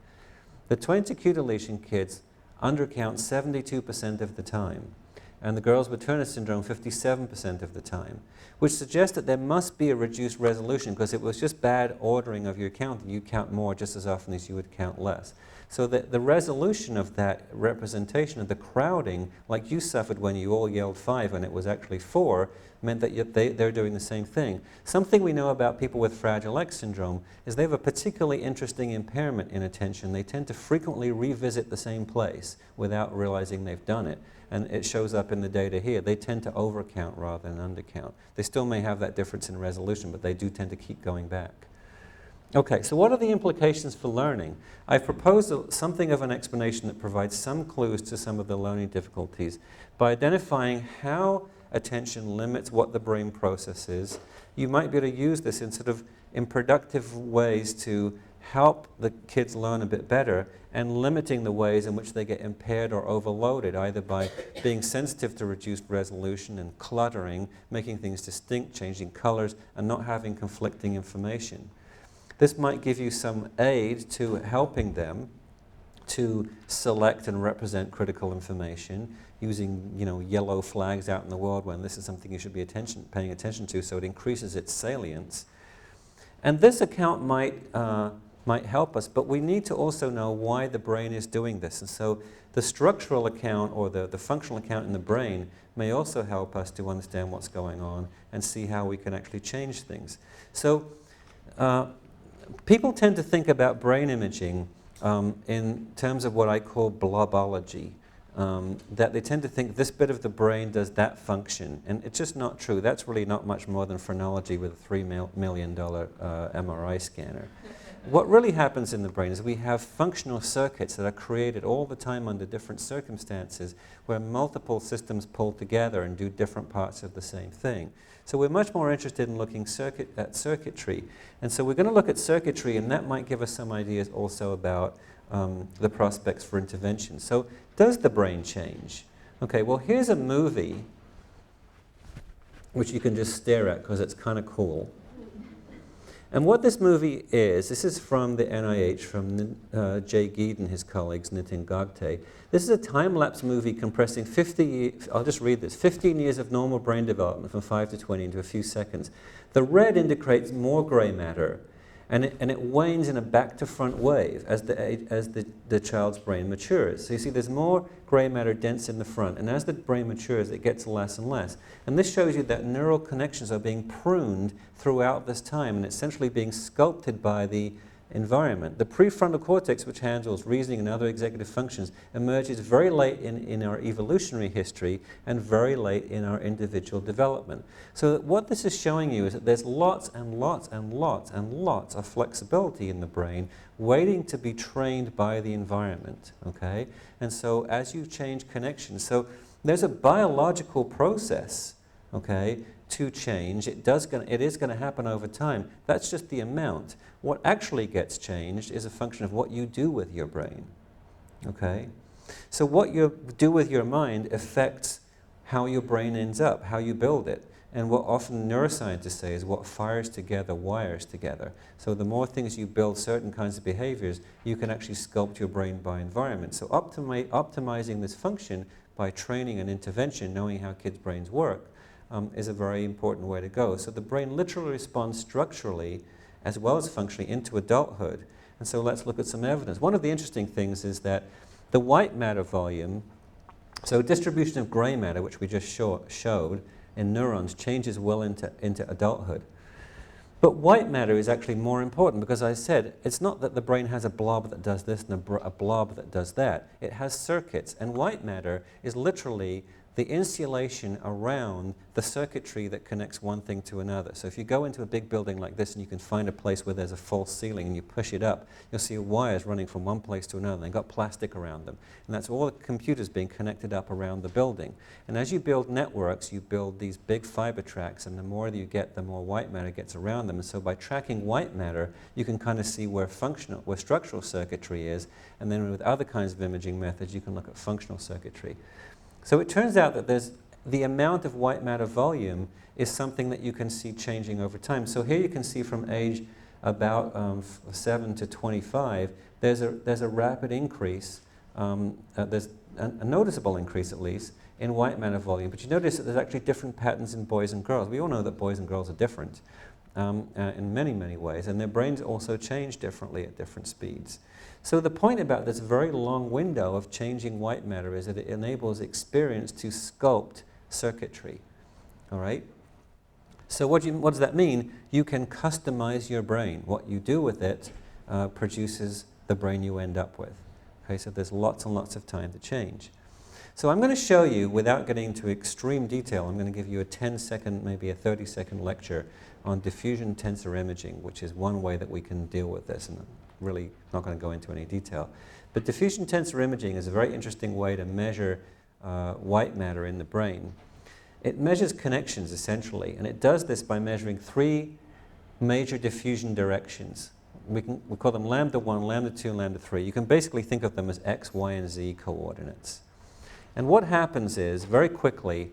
The 20q deletion kids undercount 72% of the time, and the girls with Turner syndrome 57% of the time, which suggests that there must be a reduced resolution because it was just bad ordering of your counting. You count more just as often as you would count less. So the resolution of that representation of the crowding, like you suffered when you all yelled 5 and it was actually 4, meant that they're doing the same thing. Something we know about people with Fragile X syndrome is they have a particularly interesting impairment in attention. They tend to frequently revisit the same place without realizing they've done it. And it shows up in the data here. They tend to overcount rather than undercount. They still may have that difference in resolution, but they do tend to keep going back. Okay, so what are the implications for learning? I've proposed something of an explanation that provides some clues to some of the learning difficulties by identifying how attention limits what the brain processes. You might be able to use this in productive ways to help the kids learn a bit better, and limiting the ways in which they get impaired or overloaded, either by being sensitive to reduced resolution and cluttering, making things distinct, changing colors, and not having conflicting information. This might give you some aid to helping them to select and represent critical information using, yellow flags out in the world when this is something you should be paying attention to, so it increases its salience. And this account might help us, but we need to also know why the brain is doing this. And so the structural account or the functional account in the brain may also help us to understand what's going on and see how we can actually change things. So people tend to think about brain imaging in terms of what I call blobology. That they tend to think this bit of the brain does that function, and it's just not true. That's really not much more than phrenology with a $3 million MRI scanner. What really happens in the brain is we have functional circuits that are created all the time under different circumstances where multiple systems pull together and do different parts of the same thing. So we're much more interested in looking at circuitry. And so we're going to look at circuitry, and that might give us some ideas also about the prospects for intervention. So does the brain change? Okay, well here's a movie which you can just stare at because it's kind of cool. And what this movie is, this is from the NIH, from Jay Geed and his colleagues, Nitin Gogte. This is a time-lapse movie compressing I'll just read this, 15 years of normal brain development from 5 to 20 into a few seconds. The red indicates more gray matter, And it wanes in a back-to-front wave as the child's brain matures. So you see there's more grey matter dense in the front, and as the brain matures, it gets less and less. And this shows you that neural connections are being pruned throughout this time, and essentially being sculpted by the environment. The prefrontal cortex, which handles reasoning and other executive functions, emerges very late in our evolutionary history and very late in our individual development. So what this is showing you is that there's lots and lots and lots and lots of flexibility in the brain waiting to be trained by the environment, okay? And so as you change connections, so there's a biological process, okay, to change. It is going to happen over time. That's just the amount. What actually gets changed is a function of what you do with your brain, okay? So what you do with your mind affects how your brain ends up, how you build it. And what often neuroscientists say is what fires together wires together. So the more things you build certain kinds of behaviors, you can actually sculpt your brain by environment. So optimizing this function by training and intervention, knowing how kids' brains work, is a very important way to go. So the brain literally responds structurally as well as functionally into adulthood. And so let's look at some evidence. One of the interesting things is that the white matter volume, so distribution of grey matter, which we just showed in neurons, changes well into adulthood. But white matter is actually more important because I said it's not that the brain has a blob that does this and a blob that does that. It has circuits, and white matter is literally the insulation around the circuitry that connects one thing to another. So if you go into a big building like this and you can find a place where there's a false ceiling and you push it up, you'll see wires running from one place to another. They've got plastic around them. And that's all the computers being connected up around the building. And as you build networks, you build these big fiber tracks, and the more that you get, the more white matter gets around them. And so by tracking white matter, you can kind of see where structural circuitry is, and then with other kinds of imaging methods, you can look at functional circuitry. So it turns out that the amount of white matter volume is something that you can see changing over time. So here you can see from age about 7 to 25, there's a rapid increase, there's a noticeable increase at least, in white matter volume. But you notice that there's actually different patterns in boys and girls. We all know that boys and girls are different in many, many ways, and their brains also change differently at different speeds. So the point about this very long window of changing white matter is that it enables experience to sculpt circuitry, all right? So what does that mean? You can customize your brain. What you do with it produces the brain you end up with. Okay, so there's lots and lots of time to change. So I'm going to show you, without getting into extreme detail, I'm going to give you a 10-second, maybe a 30-second lecture on diffusion tensor imaging, which is one way that we can deal with this. And really not going to go into any detail. But diffusion tensor imaging is a very interesting way to measure white matter in the brain. It measures connections, essentially, and it does this by measuring 3 major diffusion directions. We call them lambda 1, lambda 2, and lambda 3. You can basically think of them as x, y, and z coordinates. And what happens is, very quickly,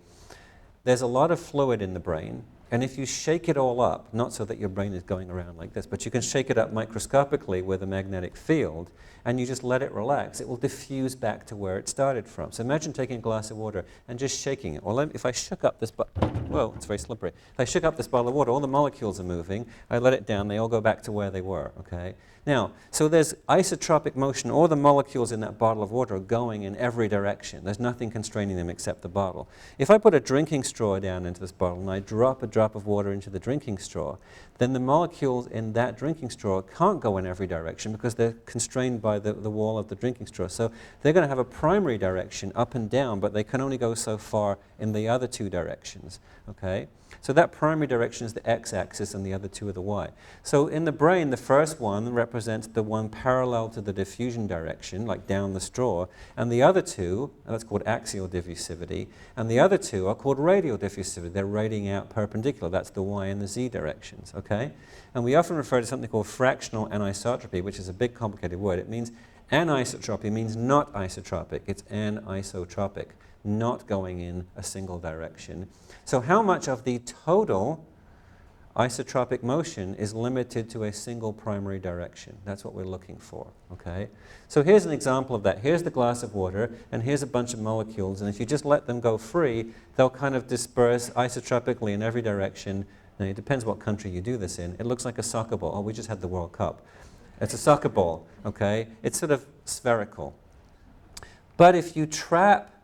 there's a lot of fluid in the brain, and if you shake it all up, not so that your brain is going around like this, but you can shake it up microscopically with a magnetic field, and you just let it relax, it will diffuse back to where it started from. So imagine taking a glass of water and just shaking it. Well, if I shook up this whoa, it's very slippery. If I shook up this bottle of water, all the molecules are moving. I let it down, they all go back to where they were, okay? Now, so there's isotropic motion. All the molecules in that bottle of water are going in every direction. There's nothing constraining them except the bottle. If I put a drinking straw down into this bottle and I drop a drop of water into the drinking straw, then the molecules in that drinking straw can't go in every direction because they're constrained by the wall of the drinking straw. So they're going to have a primary direction up and down, but they can only go so far in the other 2 directions, okay? So that primary direction is the x-axis and the other 2 are the y. So in the brain, the first one represents the one parallel to the diffusion direction, like down the straw, and the other 2, that's called axial diffusivity, and the other 2 are called radial diffusivity. They're radiating out perpendicular. That's the y and the z directions, okay? And we often refer to something called fractional anisotropy, which is a big complicated word. It means anisotropy means not isotropic. It's anisotropic, not going in a single direction. So how much of the total isotropic motion is limited to a single primary direction? That's what we're looking for, okay? So here's an example of that. Here's the glass of water, and here's a bunch of molecules, and if you just let them go free, they'll kind of disperse isotropically in every direction Now, it depends what country you do this in. It looks like a soccer ball. Oh, we just had the World Cup. It's a soccer ball, okay? It's sort of spherical. But if you trap,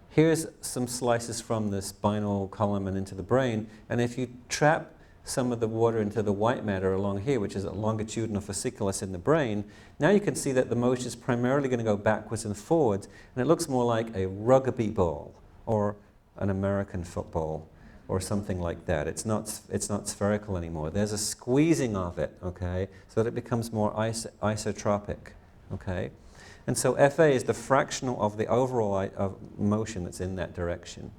here's some slices from the spinal column and into the brain, and if you trap some of the water into the white matter along here, which is a longitudinal fasciculus in the brain, now you can see that the motion is primarily going to go backwards and forwards, and it looks more like a rugby ball or an American football or something like that. It's not spherical anymore. There's a squeezing of it, okay, so that it becomes more isotropic, okay? And so FA is the fractional of the overall motion that's in that direction.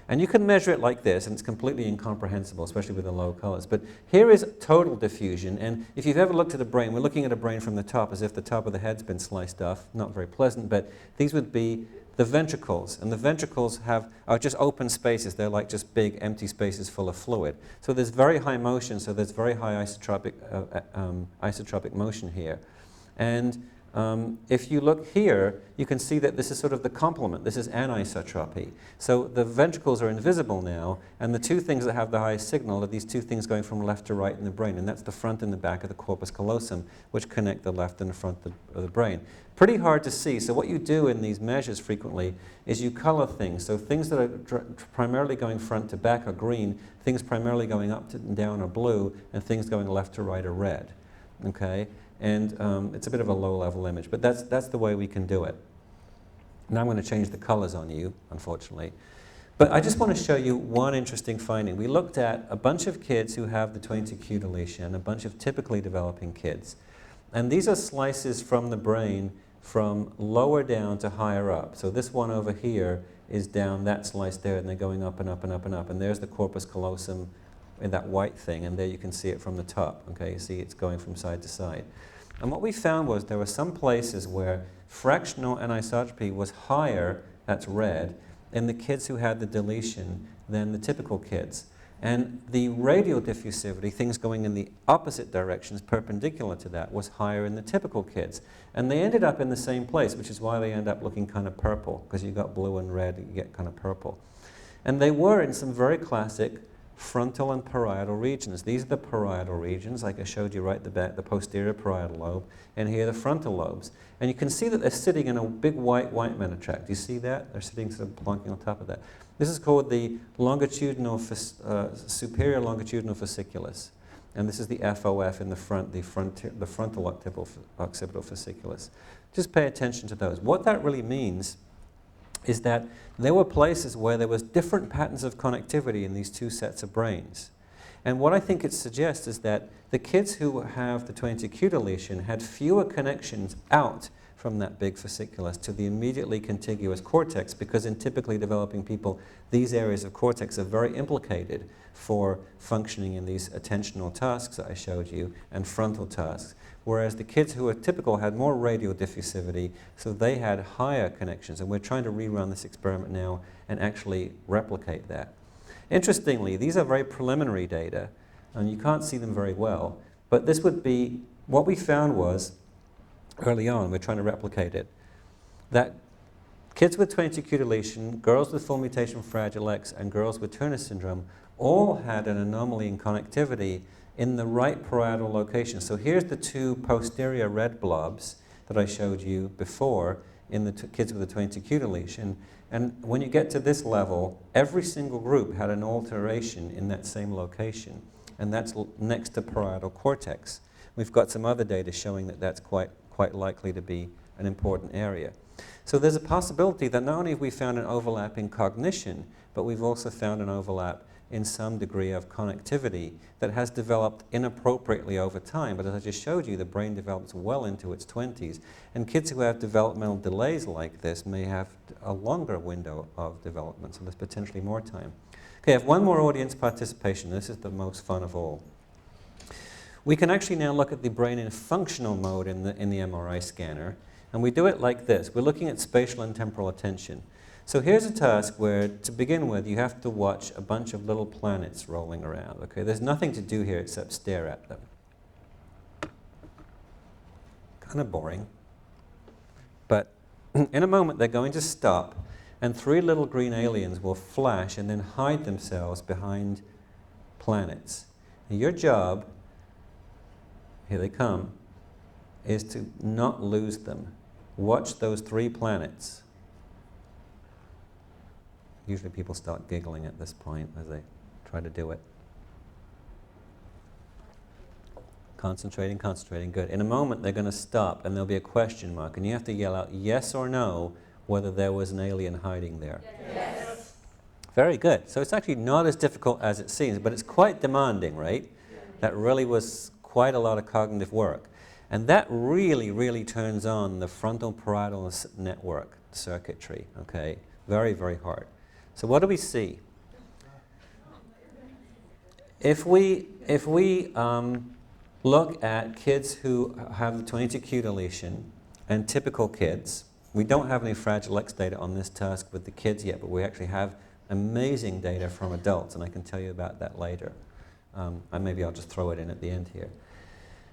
And you can measure it like this, and it's completely incomprehensible, especially with the low colors. But here is total diffusion, and if you've ever looked at a brain, we're looking at a brain from the top as if the top of the head's been sliced off. Not very pleasant, but these would be the ventricles, and the ventricles are just open spaces. They're like just big empty spaces full of fluid. So there's very high motion, so there's very high isotropic motion here. And if you look here, you can see that this is sort of the complement. This is anisotropy. So the ventricles are invisible now, and the two things that have the highest signal are these two things going from left to right in the brain, and that's the front and the back of the corpus callosum, which connect the left and the front of the brain. Pretty hard to see, so what you do in these measures frequently is you color things. So things that are primarily going front to back are green, things primarily going up and down are blue, and things going left to right are red. Okay? And it's a bit of a low-level image, but that's the way we can do it. Now I'm going to change the colors on you, unfortunately. But I just want to show you one interesting finding. We looked at a bunch of kids who have the 22q deletion, a bunch of typically developing kids. And these are slices from the brain from lower down to higher up. So this one over here is down that slice there, and they're going up and up and up and up. And there's the corpus callosum in that white thing, and there you can see it from the top. Okay, you see it's going from side to side. And what we found was there were some places where fractional anisotropy was higher, that's red, in the kids who had the deletion than the typical kids. And the radial diffusivity, things going in the opposite directions perpendicular to that, was higher in the typical kids. And they ended up in the same place, which is why they end up looking kind of purple, because you've got blue and red, you get kind of purple. And they were in some very classic frontal and parietal regions. These are the parietal regions, like I showed you right at the back, the posterior parietal lobe, and here the frontal lobes. And you can see that they're sitting in a big white matter tract. Do you see that? They're sitting sort of plonking on top of that. This is called the longitudinal, superior longitudinal fasciculus. And this is the FOF in the front, the frontal occipital fasciculus. Just pay attention to those. What that really means is that there were places where there was different patterns of connectivity in these two sets of brains. And what I think it suggests is that the kids who have the 22q deletion had fewer connections out from that big fasciculus to the immediately contiguous cortex, because in typically developing people, these areas of cortex are very implicated for functioning in these attentional tasks that I showed you and frontal tasks. Whereas the kids who were typical had more radial diffusivity, so they had higher connections. And we're trying to rerun this experiment now and actually replicate that. Interestingly, these are very preliminary data, and you can't see them very well. But this would be, what we found was, early on, we're trying to replicate it, that kids with 22q deletion, girls with full mutation Fragile X, and girls with Turner syndrome all had an anomaly in connectivity in the right parietal location. So here's the two posterior red blobs that I showed you before in the kids with the 22q deletion. And when you get to this level, every single group had an alteration in that same location. And that's next to parietal cortex. We've got some other data showing that that's quite likely to be an important area. So there's a possibility that not only have we found an overlap in cognition, but we've also found an overlap in some degree of connectivity that has developed inappropriately over time. But as I just showed you, the brain develops well into its 20s. And kids who have developmental delays like this may have a longer window of development, so there's potentially more time. Okay, I have one more audience participation. This is the most fun of all. We can actually now look at the brain in functional mode in the MRI scanner. And we do it like this. We're looking at spatial and temporal attention. So here's a task where, to begin with, you have to watch a bunch of little planets rolling around. Okay, there's nothing to do here except stare at them. Kind of boring. But in a moment, they're going to stop, and 3 little green aliens will flash and then hide themselves behind planets. And your job, here they come, is to not lose them. Watch those 3 planets. Usually people start giggling at this point as they try to do it. Concentrating, concentrating, good. In a moment they're going to stop and there'll be a question mark and you have to yell out yes or no whether there was an alien hiding there.
Yes.
Very good. So it's actually not as difficult as it seems, but it's quite demanding, right? That really was quite a lot of cognitive work. And that really, really turns on the frontal parietal network circuitry, okay? Very, very hard. So what do we see? If we look at kids who have the 22q deletion and typical kids, we don't have any Fragile X data on this task with the kids yet, but we actually have amazing data from adults, and I can tell you about that later. And maybe I'll just throw it in at the end here.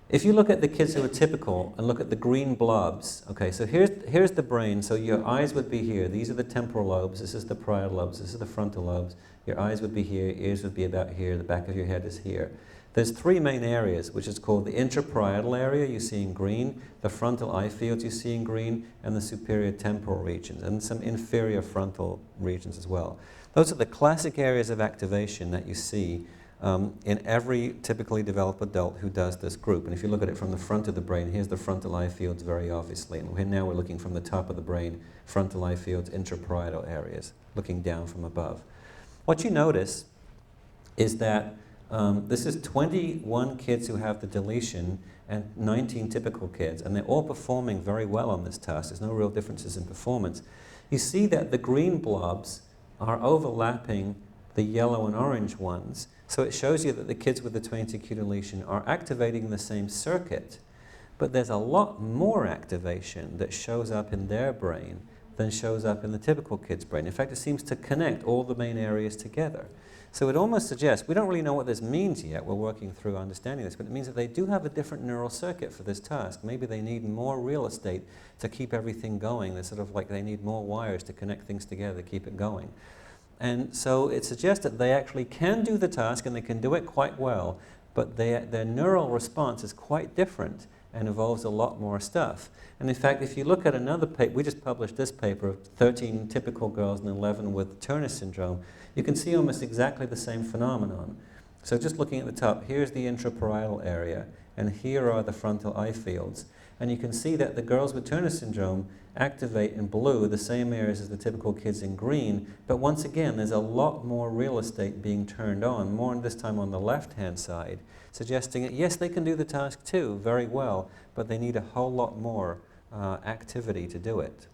If you look at the kids who are typical and look at the green blobs, okay, so here's the brain, so your eyes would be here. These are the temporal lobes, this is the parietal lobes, this is the frontal lobes. Your eyes would be here, ears would be about here, the back of your head is here. There's 3 main areas, which is called the intraparietal area, you see in green, the frontal eye fields you see in green, and the superior temporal regions, and some inferior frontal regions as well. Those are the classic areas of activation that you see in every typically developed adult who does this group. And if you look at it from the front of the brain, here's the frontal eye fields very obviously. And now we're looking from the top of the brain, frontal eye fields, intraparietal areas, looking down from above. What you notice is that this is 21 kids who have the deletion and 19 typical kids, and they're all performing very well on this task. There's no real differences in performance. You see that the green blobs are overlapping the yellow and orange ones, so it shows you that the kids with the 22q deletion are activating the same circuit, but there's a lot more activation that shows up in their brain than shows up in the typical kid's brain. In fact, it seems to connect all the main areas together. So it almost suggests, we don't really know what this means yet, we're working through understanding this, but it means that they do have a different neural circuit for this task. Maybe they need more real estate to keep everything going. They're sort of like they need more wires to connect things together to keep it going. And so it suggests that they actually can do the task and they can do it quite well, but their neural response is quite different and involves a lot more stuff. And in fact, if you look at another paper, we just published this paper of 13 typical girls and 11 with Turner syndrome, you can see almost exactly the same phenomenon. So just looking at the top, here's the intraparietal area, and here are the frontal eye fields. And you can see that the girls with Turner syndrome activate in blue the same areas as the typical kids in green, but once again, there's a lot more real estate being turned on, more this time on the left-hand side, suggesting that yes, they can do the task too very well, but they need a whole lot more activity to do it.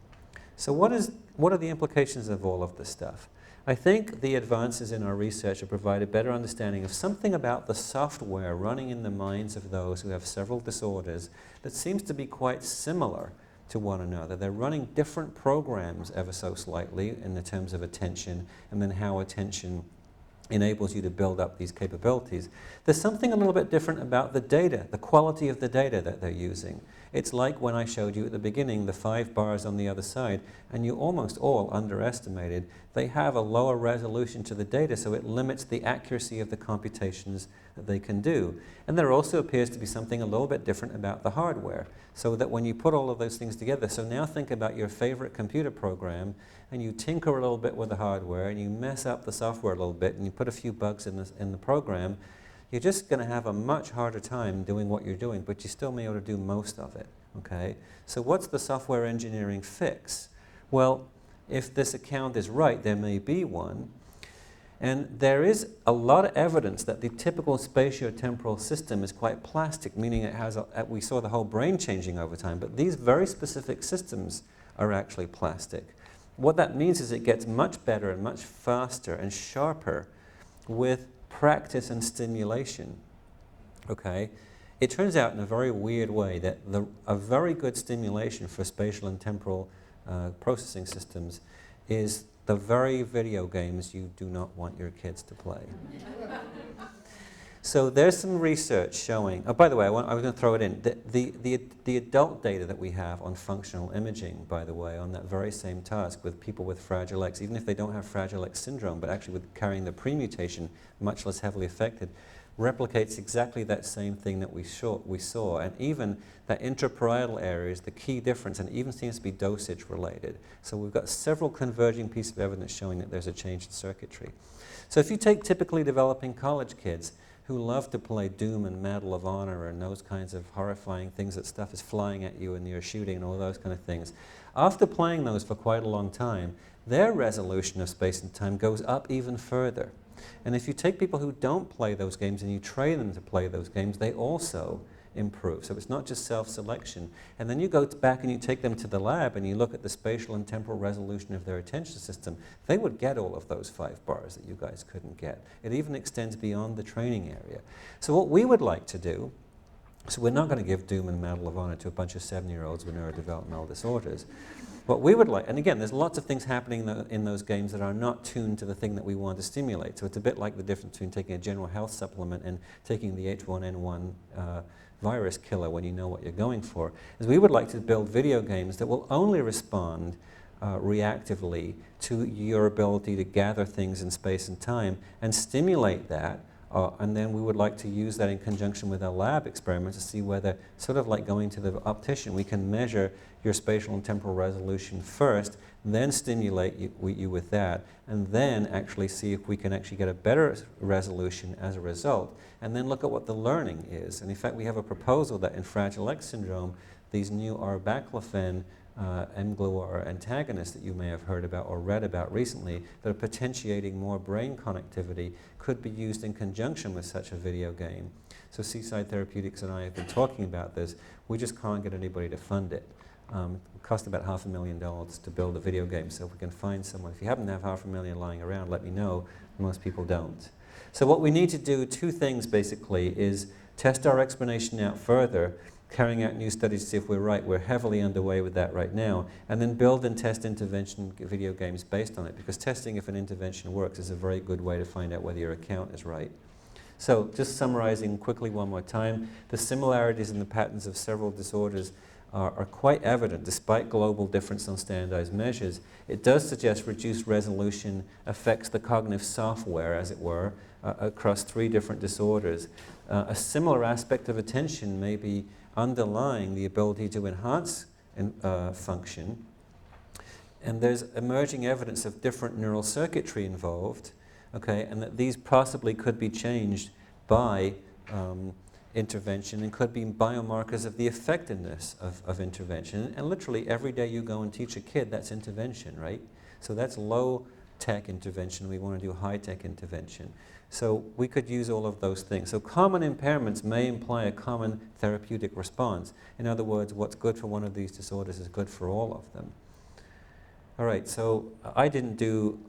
So what are the implications of all of this stuff? I think the advances in our research have provided better understanding of something about the software running in the minds of those who have several disorders that seems to be quite similar to one another. They're running different programs ever so slightly in the terms of attention and then how attention enables you to build up these capabilities. There's something a little bit different about the data, the quality of the data that they're using. It's like when I showed you at the beginning the 5 bars on the other side, and you almost all underestimated. They have a lower resolution to the data, so it limits the accuracy of the computations that they can do. And there also appears to be something a little bit different about the hardware, so that when you put all of those things together, so now think about your favorite computer program, and you tinker a little bit with the hardware, and you mess up the software a little bit, and you put a few bugs in the program, you're just going to have a much harder time doing what you're doing, but you still may be able to do most of it, okay? So what's the software engineering fix? Well, if this account is right, there may be one. And there is a lot of evidence that the typical spatiotemporal system is quite plastic, meaning it has we saw the whole brain changing over time, but these very specific systems are actually plastic. What that means is it gets much better and much faster and sharper with practice and stimulation, okay? It turns out in a very weird way that a very good stimulation for spatial and temporal processing systems is the very video games you do not want your kids to play. So there's some research showing, oh, by the way, I was going to throw it in, the adult data that we have on functional imaging, by the way, on that very same task with people with Fragile X, even if they don't have Fragile X syndrome, but actually with carrying the premutation, much less heavily affected, replicates exactly that same thing that we saw. And even that intraparietal area is the key difference, and even seems to be dosage related. So we've got several converging pieces of evidence showing that there's a change in circuitry. So if you take typically developing college kids who love to play Doom and Medal of Honor and those kinds of horrifying things that stuff is flying at you and you're shooting and all those kind of things, after playing those for quite a long time, their resolution of space and time goes up even further. And if you take people who don't play those games and you train them to play those games, they also improve. So it's not just self-selection. And then you go back and you take them to the lab and you look at the spatial and temporal resolution of their attention system. They would get all of those 5 bars that you guys couldn't get. It even extends beyond the training area. So what we would like to do, so we're not going to give Doom and Medal of Honor to a bunch of 7-year-olds with neurodevelopmental disorders. What we would like, and again, there's lots of things happening in those games that are not tuned to the thing that we want to stimulate. So it's a bit like the difference between taking a general health supplement and taking the H1N1 virus killer when you know what you're going for, is we would like to build video games that will only respond reactively to your ability to gather things in space and time and stimulate that. And then we would like to use that in conjunction with our lab experiments to see whether, sort of like going to the optician, we can measure your spatial and temporal resolution first, then stimulate you with that, and then actually see if we can actually get a better resolution as a result, and then look at what the learning is. And in fact, we have a proposal that in Fragile X syndrome, these new arbaclofen mGluR antagonists that you may have heard about or read about recently that are potentiating more brain connectivity could be used in conjunction with such a video game. So Seaside Therapeutics and I have been talking about this. We just can't get anybody to fund it. It cost about $500,000 to build a video game, so if we can find someone. If you happen to have $500,000 lying around, let me know. Most people don't. So what we need to do, 2 things basically, is test our explanation out further, carrying out new studies to see if we're right. We're heavily underway with that right now. And then build and test intervention video games based on it, because testing if an intervention works is a very good way to find out whether your account is right. So just summarizing quickly one more time, the similarities in the patterns of several disorders are quite evident despite global difference on standardized measures. It does suggest reduced resolution affects the cognitive software, as it were, across 3 different disorders. A similar aspect of attention may be underlying the ability to enhance function. And there's emerging evidence of different neural circuitry involved, okay, and that these possibly could be changed by intervention and could be biomarkers of the effectiveness of intervention. And literally every day you go and teach a kid, that's intervention, right? So that's low-tech intervention. We want to do high-tech intervention. So we could use all of those things. So common impairments may imply a common therapeutic response. In other words, what's good for one of these disorders is good for all of them. All right, so I didn't do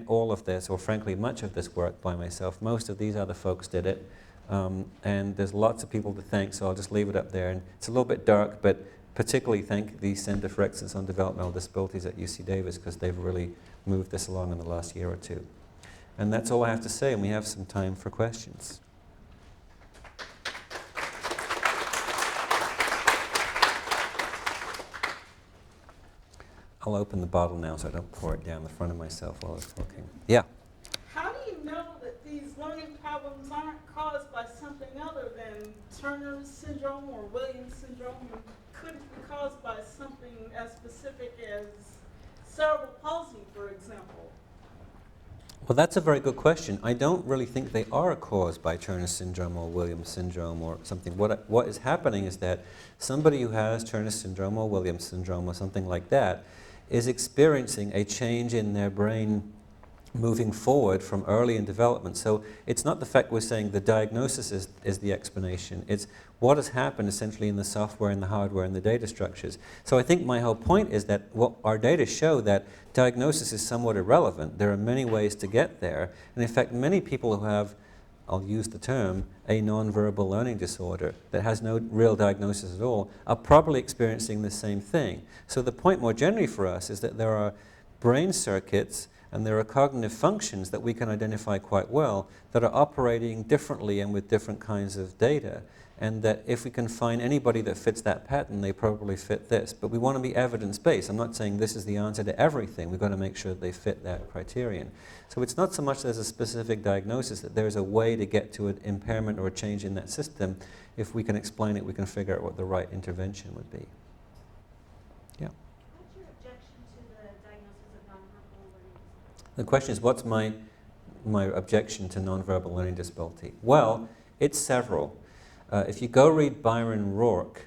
all of this, or frankly much of this work by myself. Most of these other folks did it. And there's lots of people to thank, so I'll just leave it up there. And it's a little bit dark, but particularly thank the Center for Excellence on Developmental Disabilities at UC Davis, because they've really moved this along in the last year or 2. And that's all I have to say, and we have some time for questions. I'll open the bottle now so I don't pour it down the front of myself while I was talking. Yeah?
How do you know that these learning problems aren't caused by something other than Turner syndrome or Williams syndrome? Could it be caused by something as specific as cerebral palsy, for example?
Well, that's a very good question. I don't really think they are caused by Turner syndrome or Williams syndrome or something. What is happening is that somebody who has Turner syndrome or Williams syndrome or something like that is experiencing a change in their brain moving forward from early in development. So it's not the fact we're saying the diagnosis is the explanation. It's what has happened essentially in the software and the hardware and the data structures. So I think my whole point is that what our data show that diagnosis is somewhat irrelevant. There are many ways to get there. And in fact, many people who have, I'll use the term, a nonverbal learning disorder that has no real diagnosis at all, are probably experiencing the same thing. So the point more generally for us is that there are brain circuits And there are cognitive functions that we can identify quite well that are operating differently and with different kinds of data. And that if we can find anybody that fits that pattern, they probably fit this. But we want to be evidence-based. I'm not saying this is the answer to everything. We've got to make sure that they fit that criterion. So it's not so much there's a specific diagnosis, that there's a way to get to an impairment or a change in that system. If we can explain it, we can figure out what the right intervention would be. Yeah.
What's your objection to the diagnosis of nonverbal learning disability?
The question is, what's my objection to nonverbal learning disability? Well, it's several. If you go read Byron Rourke,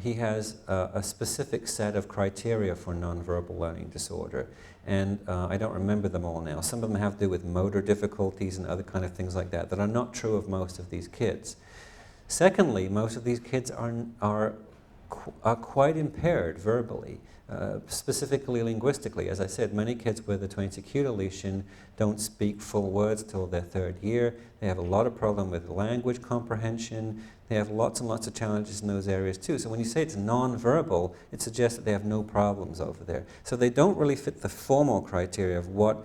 he has a specific set of criteria for nonverbal learning disorder. And I don't remember them all now. Some of them have to do with motor difficulties and other kind of things like that are not true of most of these kids. Secondly, most of these kids are quite impaired verbally. Specifically linguistically. As I said, many kids with a 20q deletion don't speak full words till their 3rd year. They have a lot of problem with language comprehension. They have lots and lots of challenges in those areas too. So when you say it's non-verbal, it suggests that they have no problems over there. So they don't really fit the formal criteria of what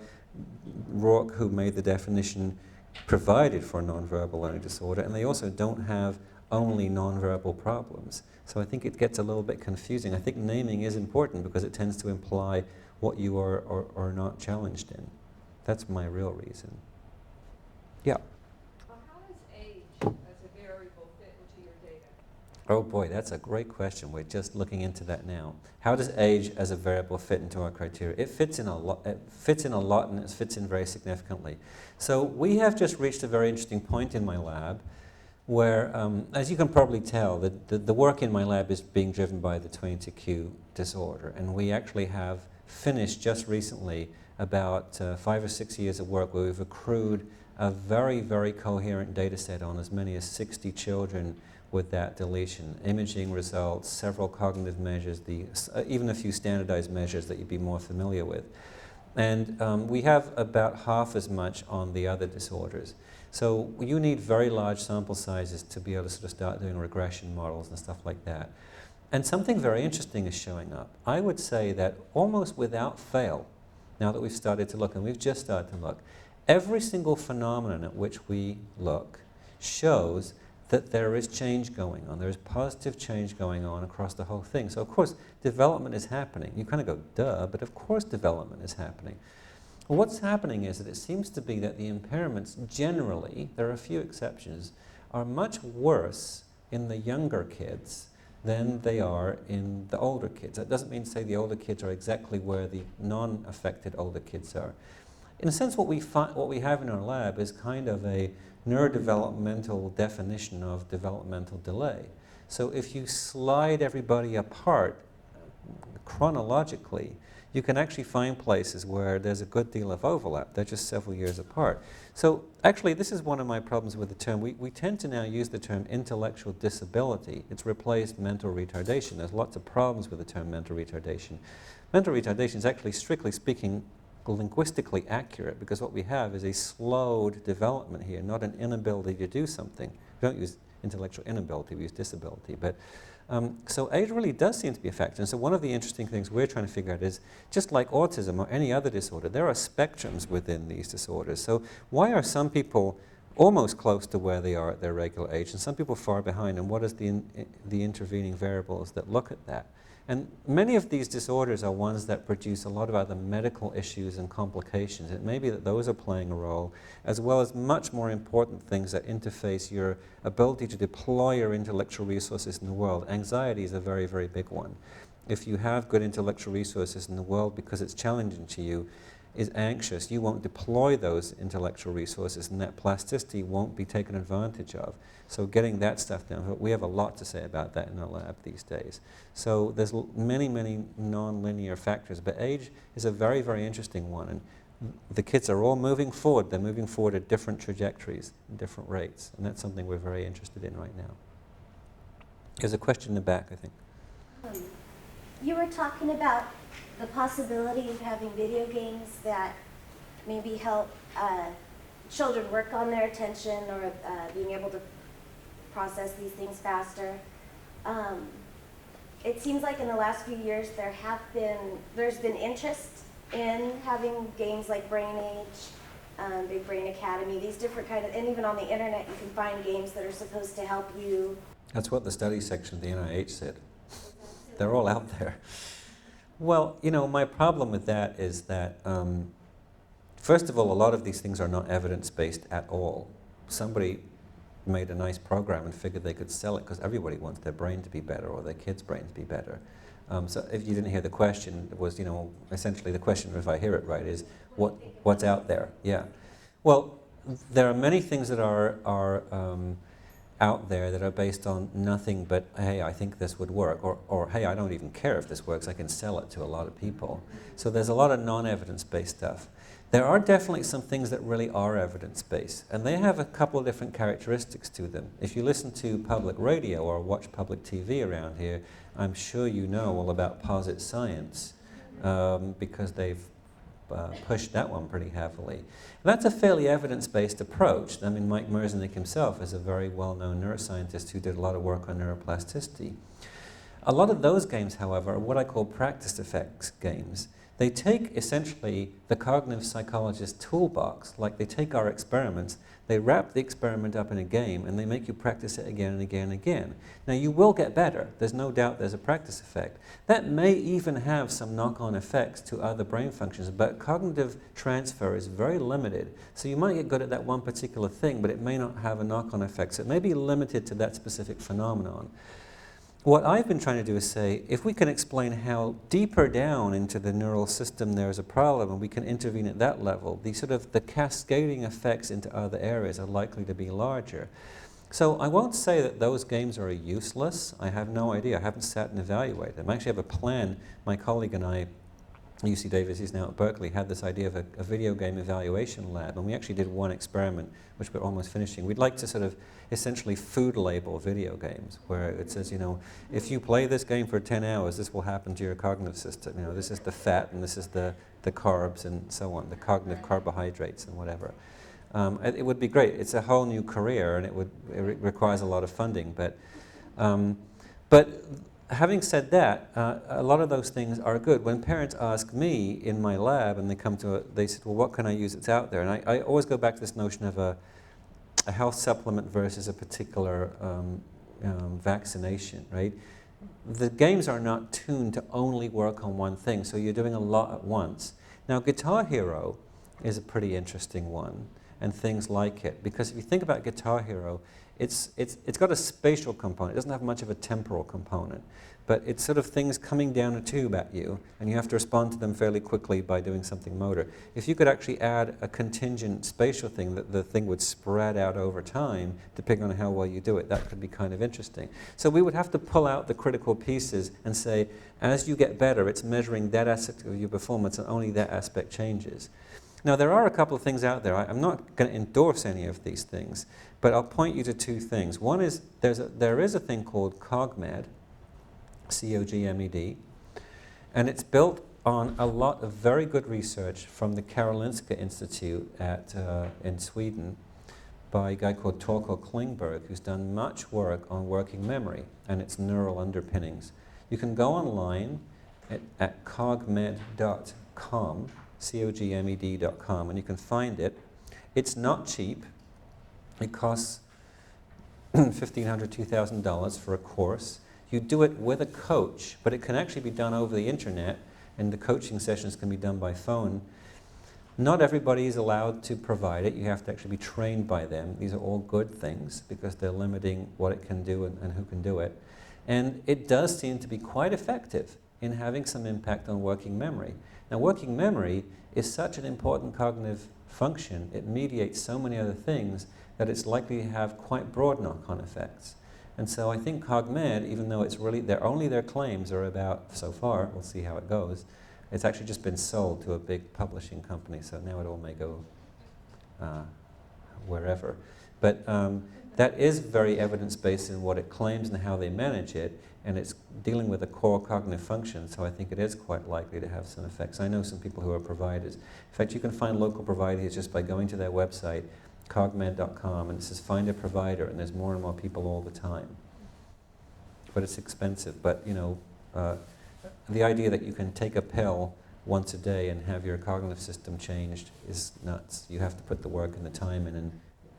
Rourke, who made the definition, provided for non-verbal learning disorder, and they also don't have only non-verbal problems. So I think it gets a little bit confusing. I think naming is important because it tends to imply what you are or not challenged in. That's my real reason. Yeah.
Well, how does age as a variable fit into your data?
Oh boy, that's a great question. We're just looking into that now. How does age as a variable fit into our criteria? It fits in a lot. It fits in a lot, and it fits in very significantly. So we have just reached a very interesting point in my lab, where, as you can probably tell, the work in my lab is being driven by the 20q disorder, and we actually have finished just recently about 5 or 6 years of work where we've accrued a very, very coherent data set on as many as 60 children with that deletion, imaging results, several cognitive measures, even a few standardized measures that you'd be more familiar with. And we have about half as much on the other disorders. So you need very large sample sizes to be able to sort of start doing regression models and stuff like that. And something very interesting is showing up. I would say that almost without fail, now that we've started to look, and we've just started to look, every single phenomenon at which we look shows that there is change going on. There is positive change going on across the whole thing. So of course, development is happening. You kind of go, duh, but of course development is happening. Well, what's happening is that it seems to be that the impairments generally, there are a few exceptions, are much worse in the younger kids than they are in the older kids. That doesn't mean to say the older kids are exactly where the non-affected older kids are. In a sense, what we have in our lab is kind of a neurodevelopmental definition of developmental delay. So if you slide everybody apart chronologically, you can actually find places where there's a good deal of overlap. They're just several years apart. So actually, this is one of my problems with the term. We tend to now use the term intellectual disability. It's replaced mental retardation. There's lots of problems with the term mental retardation. Mental retardation is actually, strictly speaking, linguistically accurate, because what we have is a slowed development here, not an inability to do something. We don't use intellectual inability, we use disability. But so age really does seem to be a factor. And so one of the interesting things we're trying to figure out is, just like autism or any other disorder, there are spectrums within these disorders. So why are some people almost close to where they are at their regular age and some people far behind, and what is the intervening variables that look at that? And many of these disorders are ones that produce a lot of other medical issues and complications. It may be that those are playing a role, as well as much more important things that interface your ability to deploy your intellectual resources in the world. Anxiety is a very, very big one. If you have good intellectual resources in the world because it's challenging to you, is anxious, you won't deploy those intellectual resources, and that plasticity won't be taken advantage of. So getting that stuff down, we have a lot to say about that in our lab these days. So there's many, many non-linear factors, but age is a very, very interesting one. And the kids are all moving forward. They're moving forward at different trajectories, different rates, and that's something we're very interested in right now. There's a question in the back, I think.
You were talking about the possibility of having video games that maybe help children work on their attention or being able to process these things faster. It seems like in the last few years there's been interest in having games like Brain Age, Big Brain Academy, these different kind of, and even on the internet you can find games that are supposed to help you.
That's what the study section of the NIH said. They're all out there. Well, you know, my problem with that is that, first of all, a lot of these things are not evidence-based at all. Somebody made a nice program and figured they could sell it because everybody wants their brain to be better or their kid's brain to be better. So if you didn't hear the question, it was, you know, essentially the question, if I hear it right, is what's out there? Yeah. Well, there are many things that are out there that are based on nothing but, hey, I think this would work, or hey, I don't even care if this works, I can sell it to a lot of people. So there's a lot of non-evidence-based stuff. There are definitely some things that really are evidence-based, and they have a couple of different characteristics to them. If you listen to public radio or watch public TV around here, I'm sure you know all about posit science, because they've pushed that one pretty heavily. That's a fairly evidence-based approach. I mean, Mike Merzenich himself is a very well-known neuroscientist who did a lot of work on neuroplasticity. A lot of those games, however, are what I call practice effects games. They take essentially the cognitive psychologist's toolbox, like they take our experiments, they wrap the experiment up in a game, and they make you practice it again and again and again. Now, you will get better. There's no doubt there's a practice effect. That may even have some knock-on effects to other brain functions, but cognitive transfer is very limited. So you might get good at that one particular thing, but it may not have a knock-on effect. So it may be limited to that specific phenomenon. What I've been trying to do is say, if we can explain how deeper down into the neural system there is a problem and we can intervene at that level, the cascading effects into other areas are likely to be larger. So I won't say that those games are useless. I have no idea. I haven't sat and evaluated them. I actually have a plan. My colleague and I, UC Davis, he's now at Berkeley, had this idea of a video game evaluation lab, and we actually did one experiment, which we're almost finishing. We'd like to sort of essentially food label video games, where it says, you know, if you play this game for 10 hours, this will happen to your cognitive system. You know, this is the fat, and this is the carbs, and so on, the cognitive carbohydrates, and whatever. It would be great. It's a whole new career, and it requires a lot of funding, but having said that, a lot of those things are good. When parents ask me in my lab and they come to it, they said, well, what can I use that's out there? And I always go back to this notion of a health supplement versus a particular vaccination, right? The games are not tuned to only work on one thing, so you're doing a lot at once. Now, Guitar Hero is a pretty interesting one, and things like it, because if you think about Guitar Hero, it's got a spatial component. It doesn't have much of a temporal component, but it's sort of things coming down a tube at you, and you have to respond to them fairly quickly by doing something motor. If you could actually add a contingent spatial thing, that the thing would spread out over time, depending on how well you do it, that could be kind of interesting. So we would have to pull out the critical pieces and say, as you get better, it's measuring that aspect of your performance, and only that aspect changes. Now, there are a couple of things out there. I'm not going to endorse any of these things, but I'll point you to two things. One is there is a thing called CogMed, C-O-G-M-E-D, and it's built on a lot of very good research from the Karolinska Institute in Sweden by a guy called Torkel Klingberg, who's done much work on working memory and its neural underpinnings. You can go online at cogmed.com, cogmed.com, and you can find it. It's not cheap. It costs $1,500, $2,000 for a course. You do it with a coach, but it can actually be done over the internet, and the coaching sessions can be done by phone. Not everybody is allowed to provide it. You have to actually be trained by them. These are all good things because they're limiting what it can do and who can do it. And it does seem to be quite effective in having some impact on working memory. Now, working memory is such an important cognitive function. It mediates so many other things that it's likely to have quite broad knock-on effects. And so I think CogMed, even though it's really, only their claims are about, so far, we'll see how it goes, it's actually just been sold to a big publishing company, so now it all may go wherever. But that is very evidence-based in what it claims and how they manage it, and it's dealing with a core cognitive function, so I think it is quite likely to have some effects. I know some people who are providers. In fact, you can find local providers just by going to their website, cogmed.com, and it says find a provider, and there's more and more people all the time. But it's expensive. But, you know, the idea that you can take a pill once a day and have your cognitive system changed is nuts. You have to put the work and the time in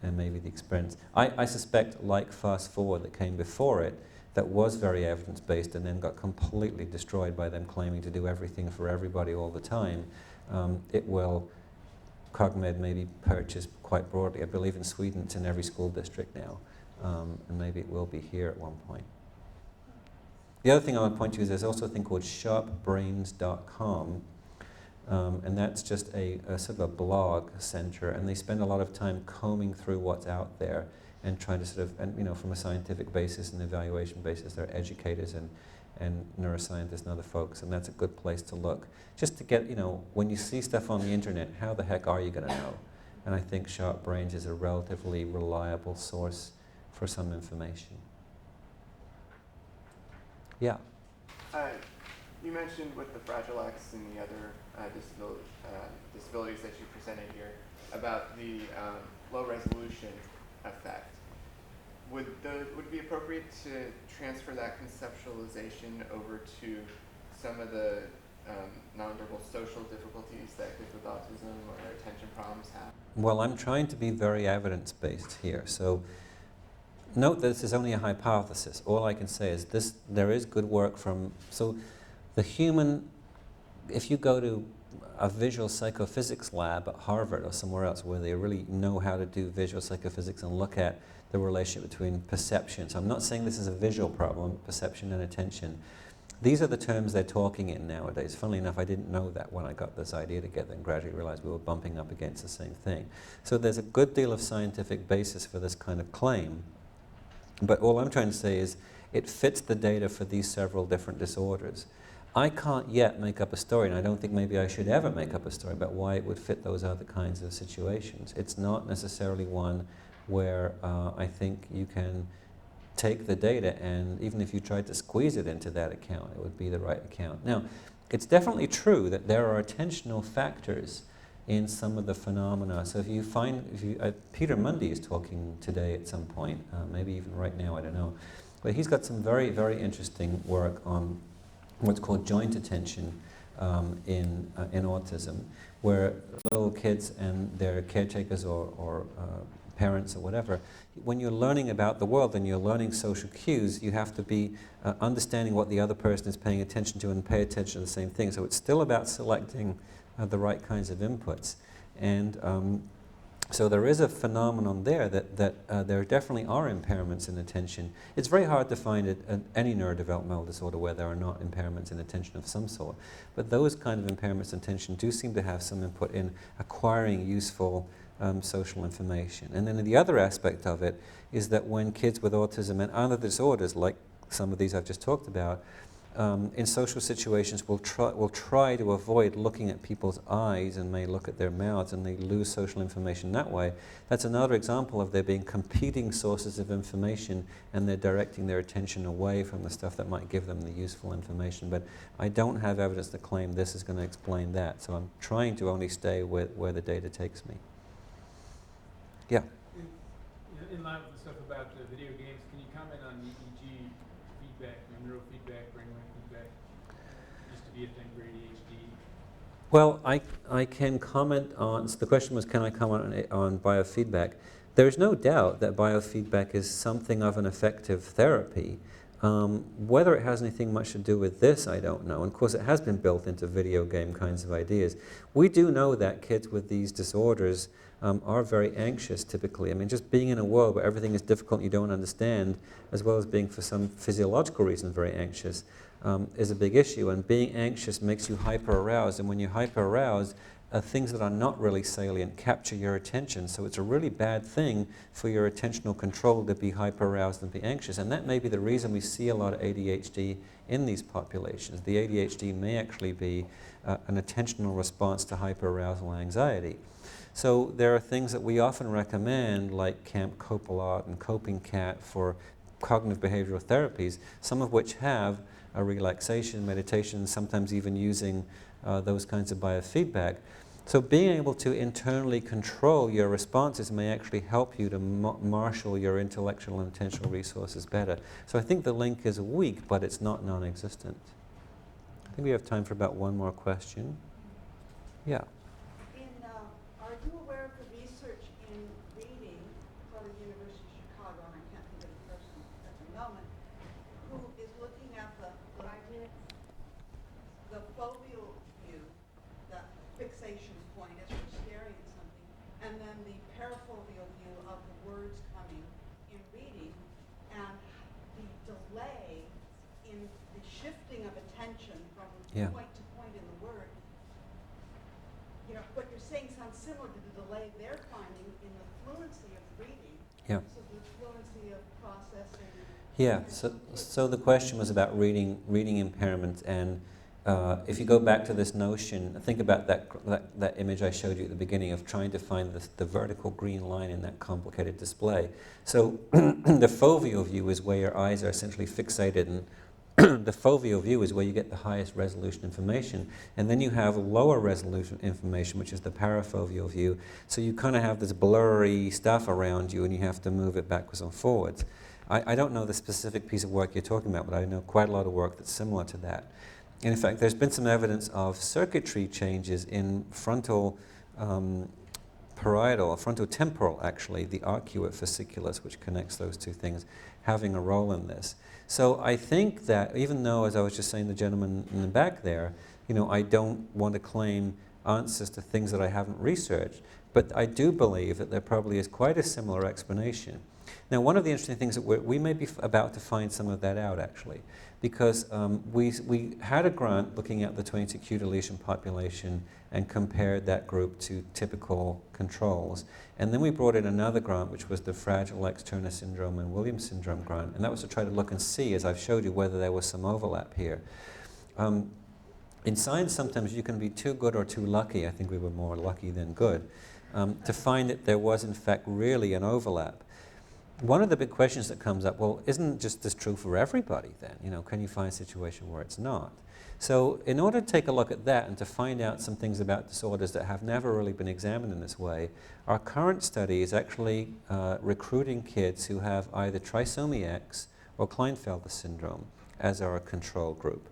and maybe the experience. I suspect, like Fast Forward that came before it, that was very evidence-based and then got completely destroyed by them claiming to do everything for everybody all the time, it will, CogMed may be purchased quite broadly. I believe in Sweden it's in every school district now, and maybe it will be here at one point. The other thing I want to point to is there's also a thing called sharpbrains.com, and that's just a sort of a blog center, and they spend a lot of time combing through what's out there and trying to sort of, and you know, from a scientific basis and evaluation basis, they're educators and neuroscientists and other folks, and that's a good place to look. Just to get, you know, when you see stuff on the internet, how the heck are you going to know? And I think Sharp Brains is a relatively reliable source for some information. Yeah.
You mentioned with the Fragile X and the other disabilities that you presented here about the low resolution effect. Would it be appropriate to transfer that conceptualization over to some of the nonverbal social difficulties that kids with autism or attention problems have?
Well, I'm trying to be very evidence-based here. So note that this is only a hypothesis. All I can say is this: there is good work from, so the human, if you go to a visual psychophysics lab at Harvard or somewhere else where they really know how to do visual psychophysics and look at the relationship between perception. So I'm not saying this is a visual problem, perception and attention. These are the terms they're talking in nowadays. Funnily enough, I didn't know that when I got this idea together and gradually realized we were bumping up against the same thing. So there's a good deal of scientific basis for this kind of claim. But all I'm trying to say is it fits the data for these several different disorders. I can't yet make up a story, and I don't think maybe I should ever make up a story about why it would fit those other kinds of situations. It's not necessarily one where I think you can take the data and even if you tried to squeeze it into that account, it would be the right account. Now, it's definitely true that there are attentional factors in some of the phenomena. So if you find, Peter Mundy is talking today at some point, maybe even right now, I don't know. But he's got some very, very interesting work on what's called joint attention in autism, where little kids and their caretakers or parents or whatever, when you're learning about the world and you're learning social cues, you have to be understanding what the other person is paying attention to and pay attention to the same thing. So it's still about selecting the right kinds of inputs. And so there is a phenomenon there that there definitely are impairments in attention. It's very hard to find any neurodevelopmental disorder where there are not impairments in attention of some sort. But those kind of impairments in attention do seem to have some input in acquiring useful social information. And then the other aspect of it is that when kids with autism and other disorders, like some of these I've just talked about, in social situations will try to avoid looking at people's eyes and may look at their mouths, and they lose social information that way. That's another example of there being competing sources of information and they're directing their attention away from the stuff that might give them the useful information. But I don't have evidence to claim this is going to explain that, so I'm trying to only stay where the data takes me. Yeah?
In line with the stuff about the video games, can you comment on EEG feedback, neurofeedback, brainwave feedback? It used to be a thing for ADHD.
Well, I can comment on, so the question was, can I comment on biofeedback? There is no doubt that biofeedback is something of an effective therapy. Whether it has anything much to do with this, I don't know. And of course, it has been built into video game kinds of ideas. We do know that kids with these disorders are very anxious typically. I mean, just being in a world where everything is difficult and you don't understand, as well as being for some physiological reason very anxious, is a big issue. And being anxious makes you hyper-aroused. And when you're hyper-aroused, things that are not really salient capture your attention. So it's a really bad thing for your attentional control to be hyper-aroused and be anxious. And that may be the reason we see a lot of ADHD in these populations. The ADHD may actually be an attentional response to hyper-arousal anxiety. So there are things that we often recommend, like Camp Copilot and Coping Cat for cognitive behavioral therapies, some of which have a relaxation, meditation, sometimes even using those kinds of biofeedback. So being able to internally control your responses may actually help you to marshal your intellectual and attentional resources better. So I think the link is weak, but it's not non-existent. I think we have time for about one more question. Yeah.
Are you aware of the research in reading from the University of Chicago, and I can't think of the person at the moment, who is looking at the foveal view, the fixation point as you're staring at something, and then the parafoveal view of the words coming in reading, and the delay in the shifting of attention from point to point in the word. You know, what you're saying sounds similar to the delay they're finding in the fluency of reading.
Yeah.
So the fluency of processing.
Yeah, so the question was about reading impairment, and if you go back to this notion, think about that image I showed you at the beginning of trying to find the vertical green line in that complicated display. So the foveal view is where your eyes are essentially fixated, and the foveal view is where you get the highest resolution information, and then you have lower resolution information, which is the parafoveal view. So you kind of have this blurry stuff around you, and you have to move it backwards and forwards. I don't know the specific piece of work you're talking about, but I know quite a lot of work that's similar to that. And in fact, there's been some evidence of circuitry changes in frontal parietal, frontotemporal actually, the arcuate fasciculus, which connects those two things, having a role in this. So I think that even though, as I was just saying, the gentleman in the back there, you know, I don't want to claim answers to things that I haven't researched, but I do believe that there probably is quite a similar explanation. Now, one of the interesting things that we may be about to find some of that out, actually, because we had a grant looking at the 22q deletion population and compared that group to typical controls. And then we brought in another grant, which was the Fragile X Turner syndrome and Williams syndrome grant, and that was to try to look and see, as I've showed you, whether there was some overlap here. In science, sometimes you can be too good or too lucky, I think we were more lucky than good, to find that there was, in fact, really an overlap. One of the big questions that comes up, well, isn't just this true for everybody then? You know, can you find a situation where it's not? So in order to take a look at that and to find out some things about disorders that have never really been examined in this way, our current study is actually recruiting kids who have either trisomy X or Klinefelter syndrome as our control group.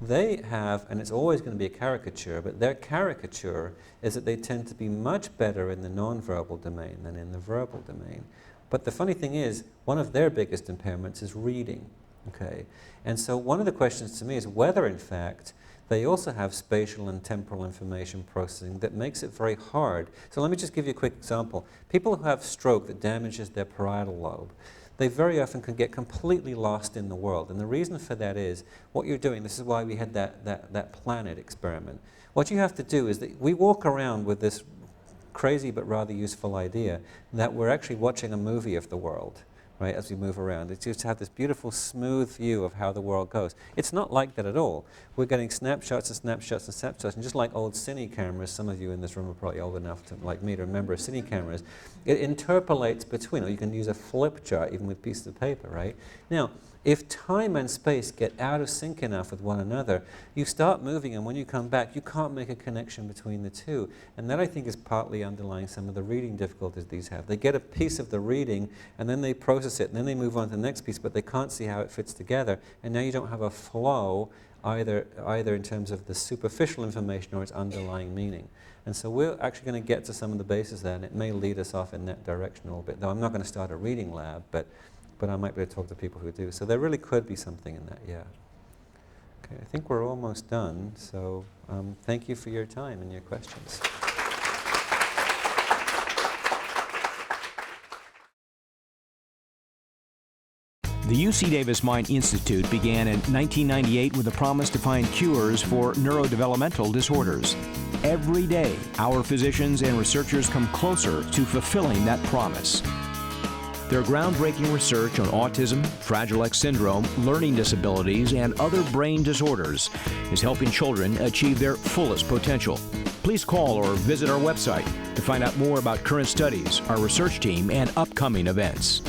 They have, and it's always going to be a caricature, but their caricature is that they tend to be much better in the nonverbal domain than in the verbal domain. But the funny thing is, one of their biggest impairments is reading, okay? And so one of the questions to me is whether, in fact, they also have spatial and temporal information processing that makes it very hard. So let me just give you a quick example. People who have stroke that damages their parietal lobe, they very often can get completely lost in the world. And the reason for that is, what you're doing, this is why we had that planet experiment. What you have to do is that we walk around with this crazy but rather useful idea that we're actually watching a movie of the world, right, as we move around. It's just to have this beautiful, smooth view of how the world goes. It's not like that at all. We're getting snapshots and snapshots and snapshots, and just like old cine cameras, some of you in this room are probably old enough to, like me, to remember cine cameras, it interpolates between, or you can use a flip chart even with pieces of paper, right? Now, if time and space get out of sync enough with one another, you start moving, and when you come back, you can't make a connection between the two. And that, I think, is partly underlying some of the reading difficulties these have. They get a piece of the reading, and then they process it, and then they move on to the next piece, but they can't see how it fits together. And now you don't have a flow either in terms of the superficial information or its underlying meaning. And so we're actually going to get to some of the basis there, and it may lead us off in that direction a little bit. Though I'm not going to start a reading lab, but I might be able to talk to people who do. So there really could be something in that, yeah. Okay, I think we're almost done, so thank you for your time and your questions.
The UC Davis Mind Institute began in 1998 with a promise to find cures for neurodevelopmental disorders. Every day, our physicians and researchers come closer to fulfilling that promise. Their groundbreaking research on autism, Fragile X syndrome, learning disabilities, and other brain disorders is helping children achieve their fullest potential. Please call or visit our website to find out more about current studies, our research team, and upcoming events.